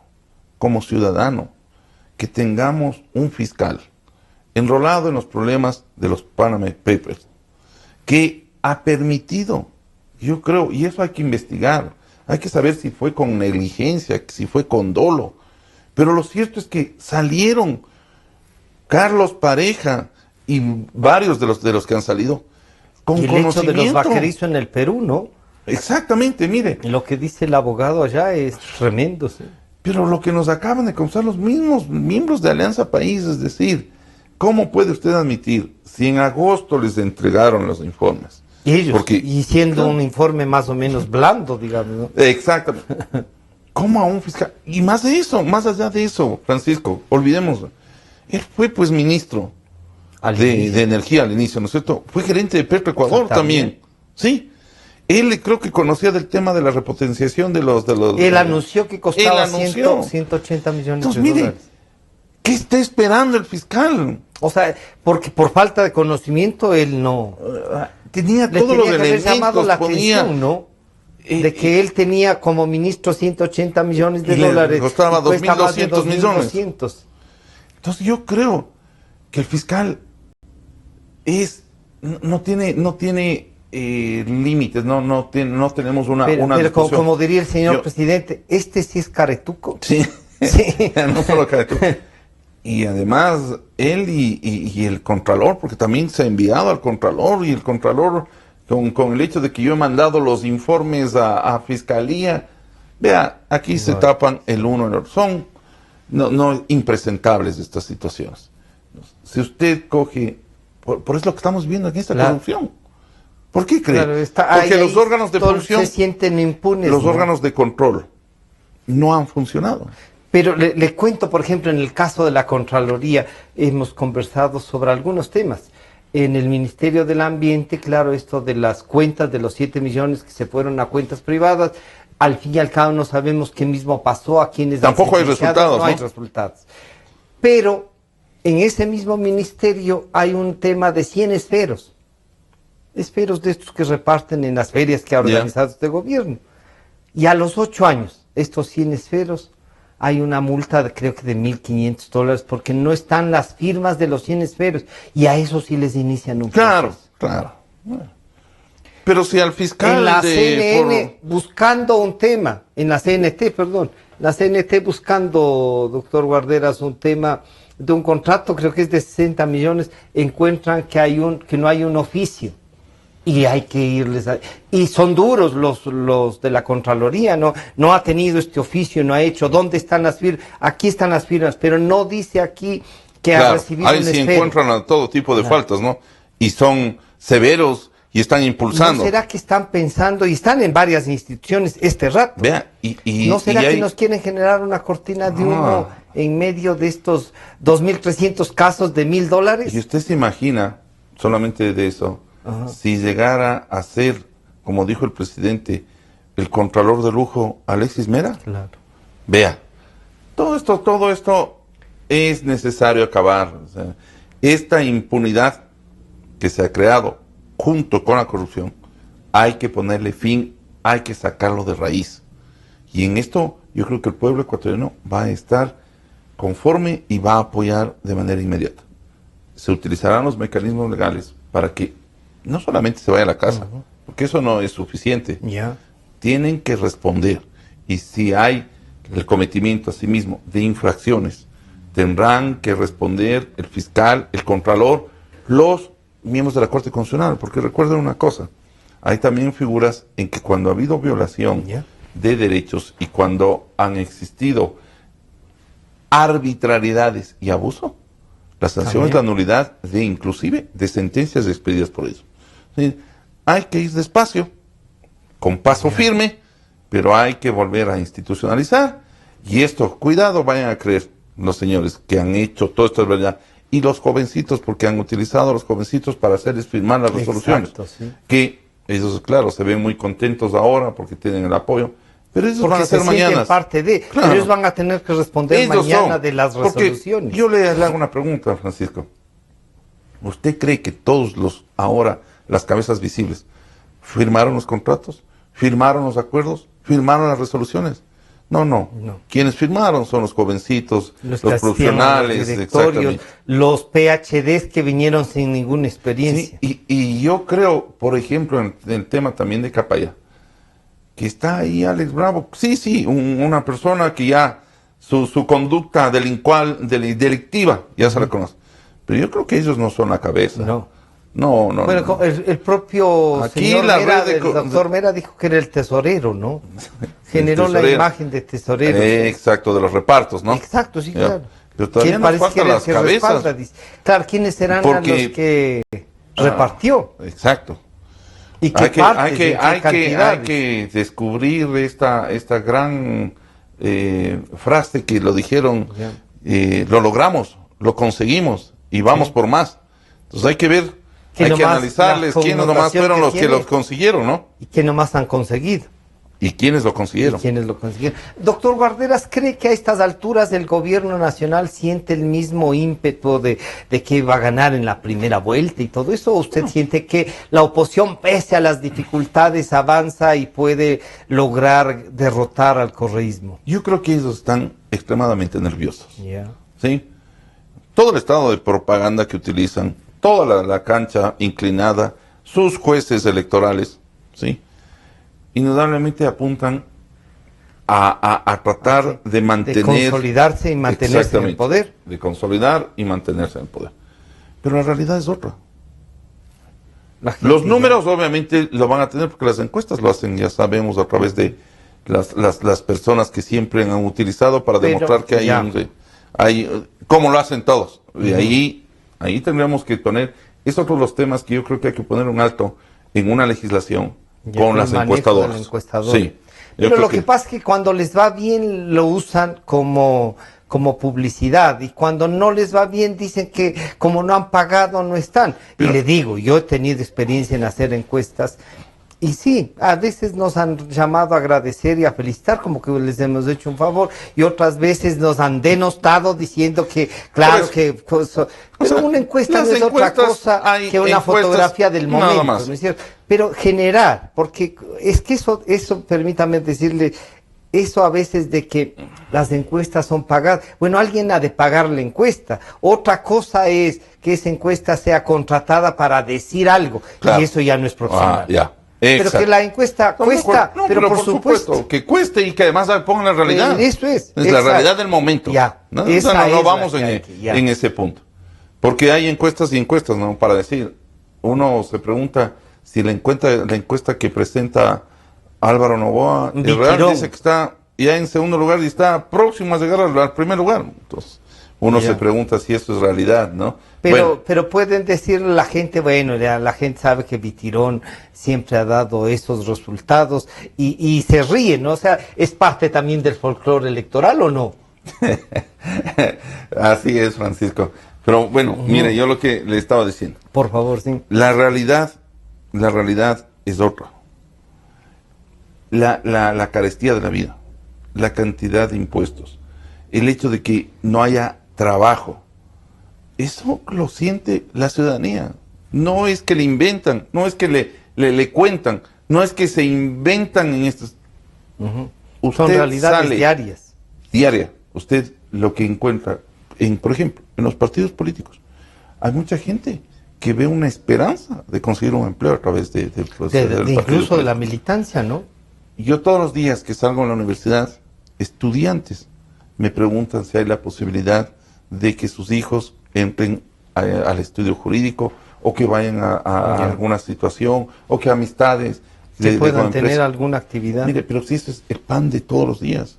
como ciudadano, que tengamos un fiscal enrolado en los problemas de los Panama Papers, que ha permitido, yo creo, y eso hay que investigar, hay que saber si fue con negligencia, si fue con dolo, pero lo cierto es que salieron Carlos Pareja y varios de los que han salido con y el conocimiento. Hecho de los vaquerizos en el Perú, ¿no? Exactamente, mire. Lo que dice el abogado allá es tremendo, ¿sí? Pero lo que nos acaban de causar los mismos miembros de Alianza País, es decir, ¿cómo puede usted admitir si en agosto les entregaron los informes? Ellos, y siendo un informe más o menos blando, digamos, ¿no? Exactamente. ¿Cómo a un fiscal? Y más de eso, más allá de eso, Francisco, olvidémoslo. Él fue pues ministro de Energía al inicio, ¿no es cierto? Fue gerente de Petroecuador también. Sí. Él creo que conocía del tema de la repotenciación de los... Él anunció que costaba 180 millones Entonces, de dólares. ¿Qué está esperando el fiscal? O sea, porque por falta de conocimiento él no... tenía todos los elementos, llamado la atención, ¿no? De que él tenía como ministro 180 millones de dólares. Costaba 2.200 millones. 2.200. Entonces yo creo que el fiscal no tiene límites, no tenemos una pero como diría el señor presidente, este sí es caretuco. Sí, no solo caretuco. Y además él y el contralor, porque también se ha enviado al contralor, y el contralor con el hecho de que yo he mandado los informes a fiscalía, vea, aquí se tapan el uno el otro. Son no impresentables estas situaciones. Si usted coge, por eso lo que estamos viendo aquí, esta corrupción. ¿Por qué cree? Porque los órganos de función se sienten impunes. Los órganos de control no han funcionado. Pero le cuento, por ejemplo, en el caso de la Contraloría, hemos conversado sobre algunos temas. En el Ministerio del Ambiente, claro, esto de las cuentas de los 7 millones que se fueron a cuentas privadas, al fin y al cabo no sabemos qué mismo pasó, a quienes... Tampoco hay resultados, no hay resultados. Pero en ese mismo ministerio hay un tema de 100 esferos. Esferos de estos que reparten en las ferias que ha organizado este gobierno. Y a los 8 años, estos 100 esferos hay una multa creo que de $1.500 porque no están las firmas de los 100 esferos y a eso sí les inician un Claro, proceso. claro. Pero si al fiscal En la de CNN buscando un tema, en la CNT, perdón, la CNT buscando, doctor Guarderas, un tema de un contrato, creo que es de 60 millones, encuentran que no hay un oficio. Y hay que irles y son duros los de la Contraloría, no ha tenido este oficio, no ha hecho, ¿dónde están las firmas? Aquí están las firmas, pero no dice aquí que ha recibido ahí un sí esfero. encuentran a todo tipo de faltas, ¿no? Y son severos y están impulsando. ¿No será que están pensando, y están en varias instituciones este rato? Vea, ¿No será que nos quieren generar una cortina de humo en medio de estos 2.300 casos de $1.000? Y usted se imagina, solamente de eso, si llegara a ser, como dijo el presidente, el contralor de lujo Alexis Mera. Claro. Vea, todo esto es necesario acabar. O sea, esta impunidad que se ha creado junto con la corrupción, hay que ponerle fin, hay que sacarlo de raíz. Y en esto yo creo que el pueblo ecuatoriano va a estar conforme y va a apoyar de manera inmediata. Se utilizarán los mecanismos legales para que no solamente se vaya a la casa, porque eso no es suficiente. Ya. Tienen que responder. Y si hay el cometimiento asimismo de infracciones, tendrán que responder el fiscal, el contralor, los miembros de la Corte Constitucional, porque recuerden una cosa, hay también figuras en que cuando ha habido violación de derechos y cuando han existido arbitrariedades y abuso, la sanción es la nulidad de inclusive de sentencias expedidas por ellos. ¿Sí? Hay que ir despacio, con paso firme, pero hay que volver a institucionalizar. Y esto, cuidado, vayan a creer los señores que han hecho todo esto, es verdad. Y los jovencitos, porque han utilizado a los jovencitos para hacerles firmar las resoluciones. Exacto, sí. Que ellos, claro, se ven muy contentos ahora porque tienen el apoyo. Pero ellos porque van a ser mañana. parte de, Claro. pero ellos van a tener que responder Ellos mañana son. de las Porque resoluciones. yo le hago una pregunta, Francisco. ¿Usted cree que todos las cabezas visibles, firmaron los contratos, firmaron los acuerdos, firmaron las resoluciones? No. Quienes firmaron son los jovencitos, los profesionales, los directorios, los PhDs que vinieron sin ninguna experiencia. Sí, y yo creo, por ejemplo, en el tema también de Capaya, que está ahí Alex Bravo. Sí, una persona que ya su conducta delictiva ya se reconoce. Pero yo creo que ellos no son la cabeza. No. Bueno, el propio Aquí señor la Mera, red el doctor Mera dijo que era el tesorero, ¿no? Generó la imagen de tesorero. Exacto, de los repartos, ¿no? Exacto, sí, claro. Pero todavía nos faltan las cabezas. Claro, ¿quiénes serán a los que repartió? Exacto. ¿Y qué hay que descubrir esta gran frase que lo dijeron, lo logramos, lo conseguimos y vamos por más. Entonces hay que ver, hay que analizarles quiénes nomás fueron los que los consiguieron, ¿no? Y qué nomás han conseguido. ¿Y quiénes lo consiguieron? Doctor Guarderas, ¿cree que a estas alturas el gobierno nacional siente el mismo ímpetu de que va a ganar en la primera vuelta y todo eso? ¿O usted siente que la oposición, pese a las dificultades, avanza y puede lograr derrotar al correísmo? Yo creo que ellos están extremadamente nerviosos. ¿Sí? Todo el estado de propaganda que utilizan, toda la cancha inclinada, sus jueces electorales, ¿sí? Indudablemente apuntan a tratar de mantener... De consolidarse y mantenerse en el poder. De consolidar y mantenerse en el poder. Pero la realidad es otra. Los números obviamente lo van a tener porque las encuestas lo hacen, ya sabemos, a través de las personas que siempre han utilizado para demostrar que hay como lo hacen todos. Y ahí tendríamos que poner... Es otro de los temas que yo creo que hay que poner un alto en una legislación con las encuestadoras. Sí. Pero lo que pasa es que cuando les va bien lo usan como publicidad y cuando no les va bien dicen que como no han pagado no están. Pero, y le digo, yo he tenido experiencia en hacer encuestas y sí, a veces nos han llamado a agradecer y a felicitar como que les hemos hecho un favor y otras veces nos han denostado diciendo que claro pero una encuesta no es otra cosa que una fotografía del momento, ¿no es cierto? Pero generar, porque es que eso permítame decirle, eso a veces de que las encuestas son pagadas. Bueno, alguien ha de pagar la encuesta. Otra cosa es que esa encuesta sea contratada para decir algo. Claro. Y eso ya no es profesional. Ya. Pero Exacto. que la encuesta cuesta, No, pero por supuesto. que cueste y que además pongan la realidad. Eso es. la Exacto. realidad del momento. Ya. No, Esa no es vamos la que hay que- ya. en ese punto. Porque hay encuestas y encuestas, ¿no? Para decir, uno se pregunta si la encuesta que presenta Álvaro Noboa, el Real Vitirón. dice que está ya en segundo lugar y está próximo a llegar al primer lugar. Entonces, uno Ya. se pregunta si eso es realidad, ¿no? Pero pueden decir la gente, bueno, ya la gente sabe que Vitirón siempre ha dado esos resultados y se ríe, ¿no? O sea, ¿es parte también del folclore electoral o no? Así es, Francisco. Pero bueno, mire, yo lo que le estaba diciendo. Por favor, sí. La realidad es otra. La carestía de la vida, la cantidad de impuestos, el hecho de que no haya trabajo, eso lo siente la ciudadanía. No es que le inventan, no es que le cuentan, no es que se inventan en estos. Usted Son realidades sale diarias. diaria. Usted lo que encuentra, por ejemplo, en los partidos políticos, hay mucha gente que ve una esperanza de conseguir un empleo a través del proceso del partido Incluso de la político. militancia, ¿no? Yo todos los días que salgo a la universidad, estudiantes me preguntan si hay la posibilidad de que sus hijos entren al estudio jurídico o que vayan a alguna situación o que amistades Que de puedan empresa. tener alguna actividad. Mire, pero si eso es el pan de todos los días.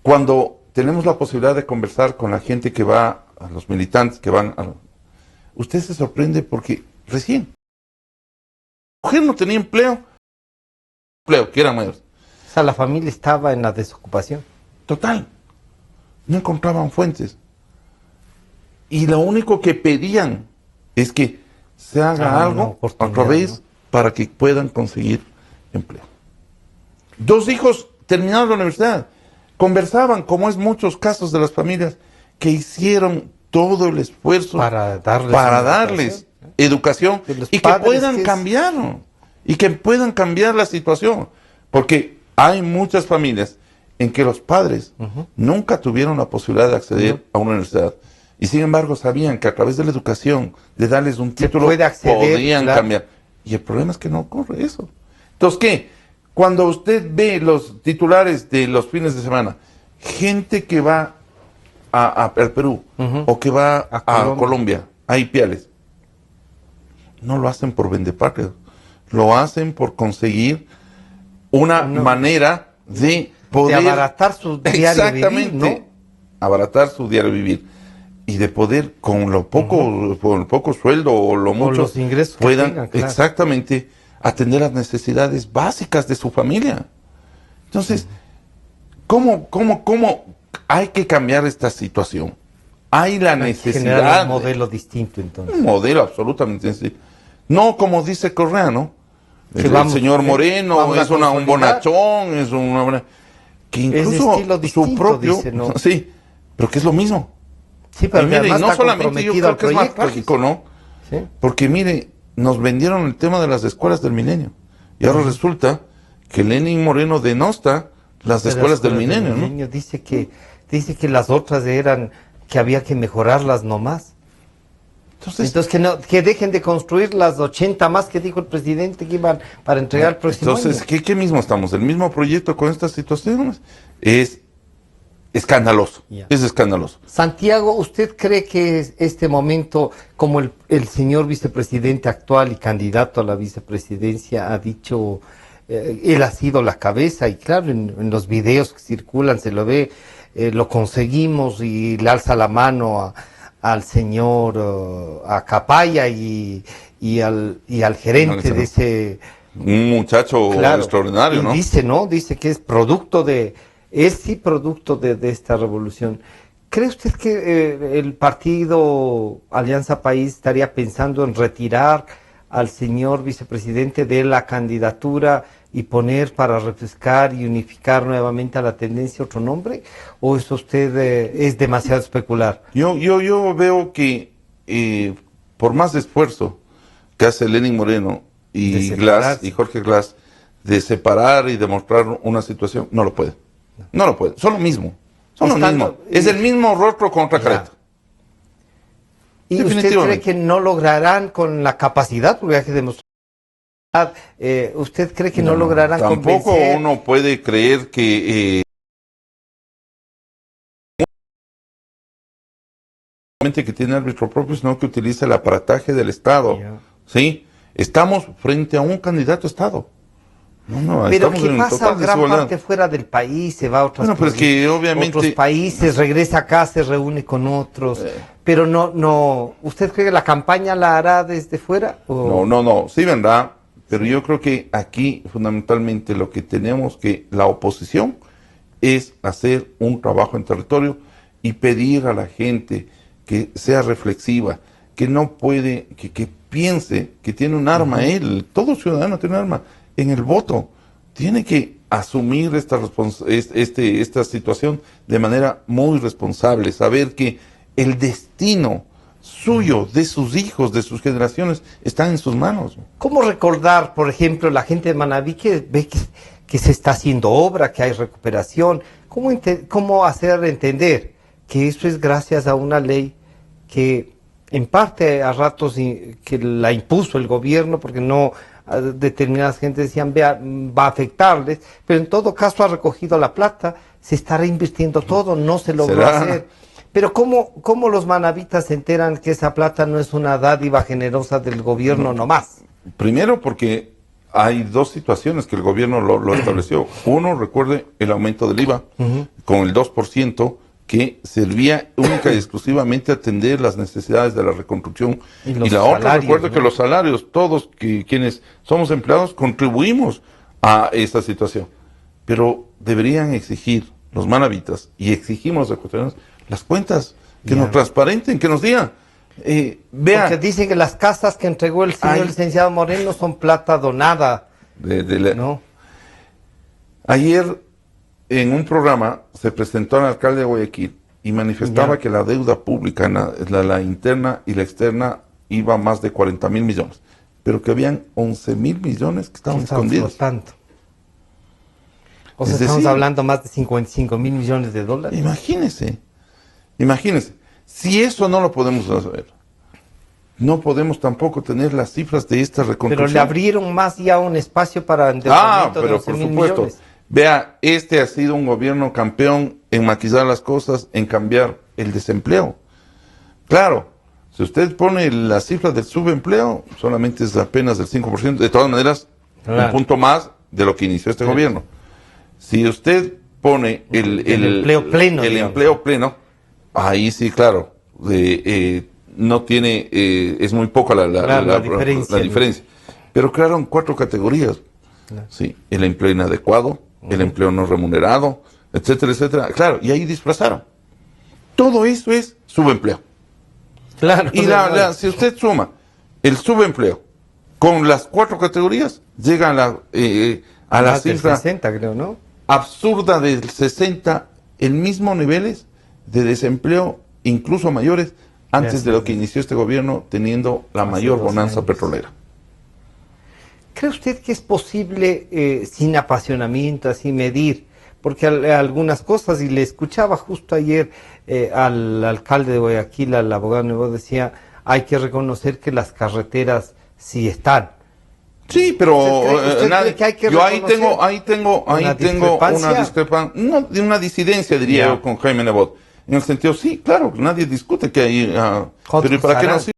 Cuando tenemos la posibilidad de conversar con la gente que va, a los militantes que van, usted se sorprende porque recién, la mujer no tenía empleo, que era mayor. O sea, la familia estaba en la desocupación. Total. No encontraban fuentes. Y lo único que pedían es que se haga Una algo oportunidad, otra vez, ¿no? para que puedan conseguir empleo. 2 hijos terminaron la universidad. Conversaban, como es muchos casos de las familias, que hicieron todo el esfuerzo Para darles para una darles educación De los y que padres puedan que es- cambiar, ¿no? Y que puedan cambiar la situación. Porque hay muchas familias en que los padres nunca tuvieron la posibilidad de acceder a una universidad. Y sin embargo sabían que a través de la educación, de darles un título, puede acceder, podían claro. cambiar. Y el problema es que no ocurre eso. Entonces, ¿qué? Cuando usted ve los titulares de los fines de semana, gente que va al Perú o que va a Colombia, a Ipiales, no lo hacen por vendepatria, lo hacen por conseguir una manera de poder... De abaratar su diario Exactamente, vivir, ¿no? abaratar su diario vivir. Y de poder, con lo poco, con el poco sueldo o lo mucho, los ingresos que puedan tengan, claro. exactamente atender las necesidades básicas de su familia. Entonces, ¿cómo hay que cambiar esta situación? Hay la Hay que necesidad generar un de- modelo distinto, entonces. un modelo absolutamente sencillo. No como dice Correa, ¿no? Que El vamos- señor Moreno vamos a es un consolidar. bonachón, es una... Que incluso estilo su distinto, propio... dice, ¿no? Sí, pero que es lo mismo. Sí, pero Y mire, además no está solamente yo comprometido creo al que es más proyecto, trágico, ¿no? dice. Sí. Porque mire, nos vendieron el tema de las escuelas del milenio. Y ahora resulta que Lenin Moreno denosta las De escuelas del escuelas milenio, ¿no? milenio. Dice que las otras eran, que había que mejorarlas nomás. Entonces que dejen de construir las 80 más que dijo el presidente que iban para entregar el próximo Entonces, año. ¿qué mismo estamos? ¿El mismo proyecto con estas situaciones? Es escandaloso. Ya. Es escandaloso. Santiago, ¿usted cree que este momento, como el señor vicepresidente actual y candidato a la vicepresidencia ha dicho, él ha sido la cabeza y claro, en los videos que circulan se lo ve, lo conseguimos y le alza la mano al señor, a Capaya y al gerente de ese... Un muchacho Claro, extraordinario, y ¿no? dice que es producto producto de esta revolución. ¿Cree usted que el partido Alianza País estaría pensando en retirar al señor vicepresidente de la candidatura y poner para refrescar y unificar nuevamente a la tendencia otro nombre? ¿O eso usted es demasiado especular? Yo veo que por más esfuerzo que hace Lenin Moreno De y separarse. Jorge Glass de separar y demostrar una situación, no lo puede. No lo pueden, son lo mismo. Son lo Estando- mismo. Es el mismo rostro con otra Ya. careta. ¿Y usted cree Definitivamente. que no lograrán con la capacidad, porque hay que demostrar, usted cree que no lograrán Tampoco convencer? uno puede creer que que tiene árbitro propio, sino que utiliza el aparataje del Estado. Ya. ¿Sí? Estamos frente a un candidato a Estado. No, Pero estamos ¿qué en pasa total gran desigualdad. parte fuera del país? Se va a otras Bueno, pero es que obviamente- otros países, regresa acá, se reúne con otros. Pero no, ¿usted cree que la campaña la hará desde fuera? ¿O? No, sí vendrá, pero yo creo que aquí fundamentalmente lo que tenemos que, la oposición, es hacer un trabajo en territorio y pedir a la gente que sea reflexiva, que no puede, que piense que tiene un arma él, todo ciudadano tiene un arma en el voto, tiene que asumir esta situación de manera muy responsable, saber que el destino suyo, de sus hijos, de sus generaciones, está en sus manos. ¿Cómo recordar, por ejemplo, la gente de Manabí que ve que se está haciendo obra, que hay recuperación? ¿Cómo hacer entender que eso es gracias a una ley que en parte a ratos que la impuso el gobierno, porque no determinadas gentes decían, vea, va a afectarles, pero en todo caso ha recogido la plata, se está reinvirtiendo todo, no se logró ¿Será? hacer. Pero ¿cómo los manabitas se enteran que esa plata no es una dádiva generosa del gobierno nomás? Primero porque hay dos situaciones que el gobierno lo estableció. Uno, recuerde el aumento del IVA con el 2%, que servía única y exclusivamente a atender las necesidades de la reconstrucción. Y Y, los la otra, salarios, recuerde ¿no? que los salarios, todos quienes somos empleados, contribuimos a esta situación. Pero deberían exigir los manabitas, y exigimos a los ecuatorianos, las cuentas, que Ya. nos transparenten, que nos digan. Vea, Porque dicen que las casas que entregó el señor Ay. licenciado Moreno son plata donada, ¿no? Ayer en un programa se presentó al alcalde de Guayaquil y manifestaba Ya. que la deuda pública, la interna y la externa, iba a más de 40.000 millones, pero que habían 11.000 millones que estaban Estamos escondidos. flotando. O sea, Es estamos decir, hablando más de 55.000 millones de dólares. Imagínese, si eso no lo podemos hacer, no podemos tampoco tener las cifras de esta Pero reconstrucción. le abrieron más ya un espacio para endeudamiento de Pero por 11.000 supuesto. millones. Vea, este ha sido un gobierno campeón en maquillar las cosas, en cambiar el desempleo. Claro, si usted pone las cifras del subempleo, solamente es apenas del 5%. De todas maneras, Claro. un punto más de lo que inició este gobierno. Si usted pone el empleo pleno, el digamos. empleo pleno, ahí sí, claro, no tiene, es muy poca la diferencia. Pero crearon 4 categorías. Sí, el empleo inadecuado, el empleo no remunerado, etcétera, etcétera. Claro, y ahí disfrazaron. Todo eso es subempleo. Claro. Y si usted suma el subempleo con las 4 categorías, llega a la más del cifra 60, creo, ¿no? absurda del 60, en mismos niveles de desempleo, incluso mayores, antes de lo que inició este gobierno, teniendo la Hace mayor 2 bonanza años. petrolera. ¿Cree usted que es posible, sin apasionamiento, así medir? Porque algunas cosas, y le escuchaba justo ayer al alcalde de Guayaquil, al abogado nuevo, decía, hay que reconocer que las carreteras sí están. Sí, pero ¿Usted cree que hay que yo ahí reconocer tengo una una discrepancia, no, de una disidencia, diría Ya. yo, con Jaime Nebot. En el sentido, sí, claro, nadie discute que hay, pero ¿y para qué no sirve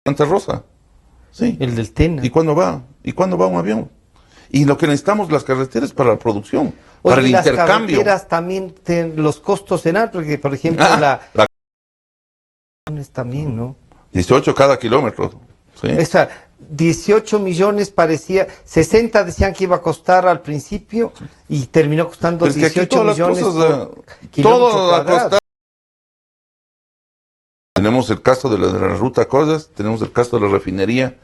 Santa Rosa? Sí. El del Tena. ¿Y cuándo va? ¿Y cuándo va un avión? Y lo que necesitamos las carreteras para la producción, Oye, para el y las intercambio. carreteras también, los costos serán, porque por ejemplo La también, ¿no? 18 cada kilómetro. ¿sí? Esa 18 millones parecía, 60 decían que iba a costar al principio y terminó costando Pero es que aquí 18 todas las millones cosas, por kilómetro todo va a cuadrado. costar. Tenemos el caso de la ruta Cosas, tenemos el caso de la refinería,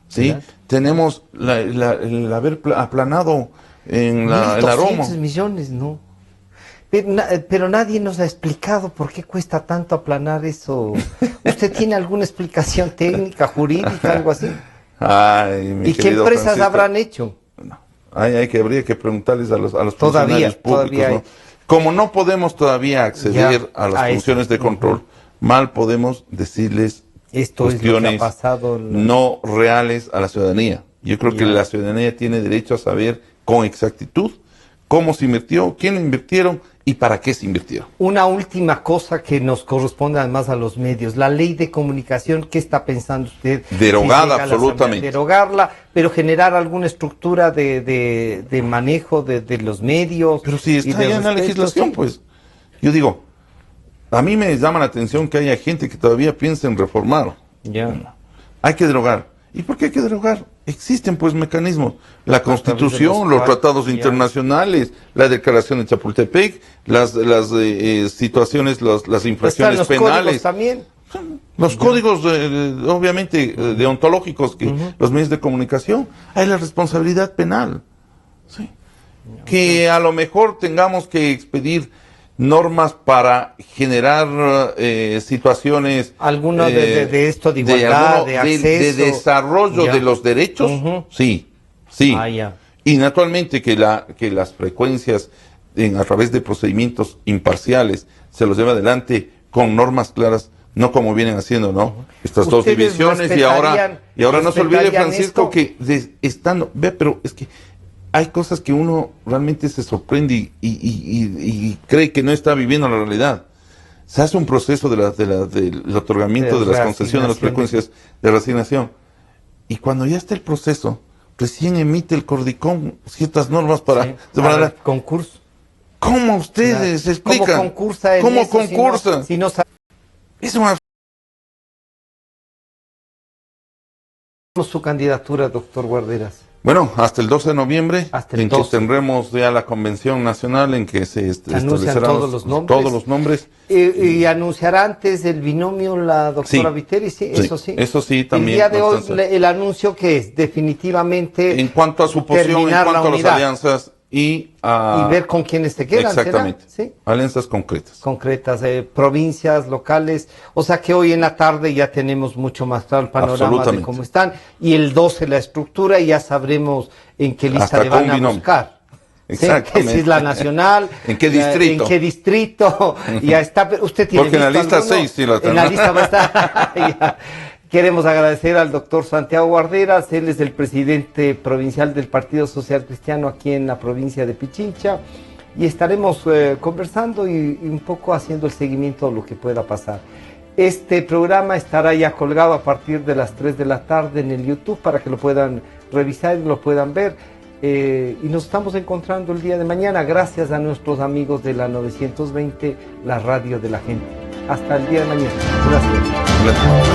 ¿sí? Claro. Tenemos el haber aplanado en el 1.200 aroma. millones, ¿no? Pero nadie nos ha explicado por qué cuesta tanto aplanar eso. ¿Usted tiene alguna explicación técnica, jurídica, algo así? Ay, mi ¿Y qué querido empresas Francisco. habrán hecho? Habría que preguntarles a los Todavía, funcionarios públicos, todavía ¿no? Como no podemos todavía acceder Ya, a las a funciones esto. de control, mal podemos decirles Esto es lo que ha cuestiones pasado. no reales a la ciudadanía. Yo creo que la ciudadanía tiene derecho a saber con exactitud cómo se invirtió, quién lo invirtieron y para qué se invirtieron. Una última cosa que nos corresponde además a los medios, la ley de comunicación, ¿qué está pensando usted? Derogada, Si llega a la absolutamente. Asamblea, derogarla, pero generar alguna estructura de manejo de los medios. Pero si y está de ya en la respeto, legislación, sí. pues. Yo digo, a mí me llama la atención que haya gente que todavía piensa en reformar. Ya. Hay que derogar. ¿Y por qué hay que derogar? Existen pues mecanismos. La través de Constitución, los los tratados ya. internacionales, la Declaración de Chapultepec, las situaciones, las infracciones Están los penales. códigos también. Los códigos, obviamente, deontológicos, que los medios de comunicación, hay la responsabilidad penal. ¿Sí? Que a lo mejor tengamos que expedir normas para generar situaciones... Alguno de esto, de igualdad, de acceso. de desarrollo Ya. de los derechos, sí. Ah, ya. Y naturalmente que las frecuencias a través de procedimientos imparciales se los lleva adelante con normas claras, no como vienen haciendo, ¿no? Estas dos ¿Ustedes divisiones y ahora no se olvide, respetarían Francisco, esto? que estando, ve, pero es que hay cosas que uno realmente se sorprende y cree que no está viviendo la realidad. Se hace un proceso del otorgamiento de las concesiones de las frecuencias de reasignación. Y cuando ya está el proceso, recién emite el Cordicom ciertas normas para... concurso. ¿Cómo ustedes explican? ¿Cómo concursa en ¿Cómo eso concursa? Si no sabemos Es una... su candidatura, doctor Guarderas? Bueno, hasta el 12 de noviembre, Hasta el en 12. que tendremos ya la convención nacional en que se establecerán todos los nombres. Y anunciará antes el binomio la doctora Sí. Viteri, sí, Sí, eso sí. eso sí, también. El día de hoy, Bastante. el anuncio que es definitivamente En cuanto a su posición, en terminar la cuanto a las unidad. alianzas y a... Y ver con quiénes te quedan. ¿será? Exactamente. Sí. Alianzas concretas. Concretas, provincias, locales. O sea que hoy en la tarde ya tenemos mucho más claro el panorama de Absolutamente. cómo están. Y el 12 la estructura y ya sabremos en qué lista Hasta le van con a binomio. buscar. Exactamente. Si es la nacional. ¿En qué distrito? ¿En qué distrito? Ya está. Usted tiene Porque en la listo lista alguno? 6 sí la En tengo. la lista va a estar. Ya. Queremos agradecer al doctor Santiago Guarderas, él es el presidente provincial del Partido Social Cristiano aquí en la provincia de Pichincha y estaremos conversando y un poco haciendo el seguimiento de lo que pueda pasar. Este programa estará ya colgado a partir de las 3 de la tarde en el YouTube para que lo puedan revisar y lo puedan ver. Y nos estamos encontrando el día de mañana gracias a nuestros amigos de la 920, la radio de la gente. Hasta el día de mañana. Gracias. Gracias.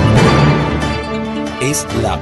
Es la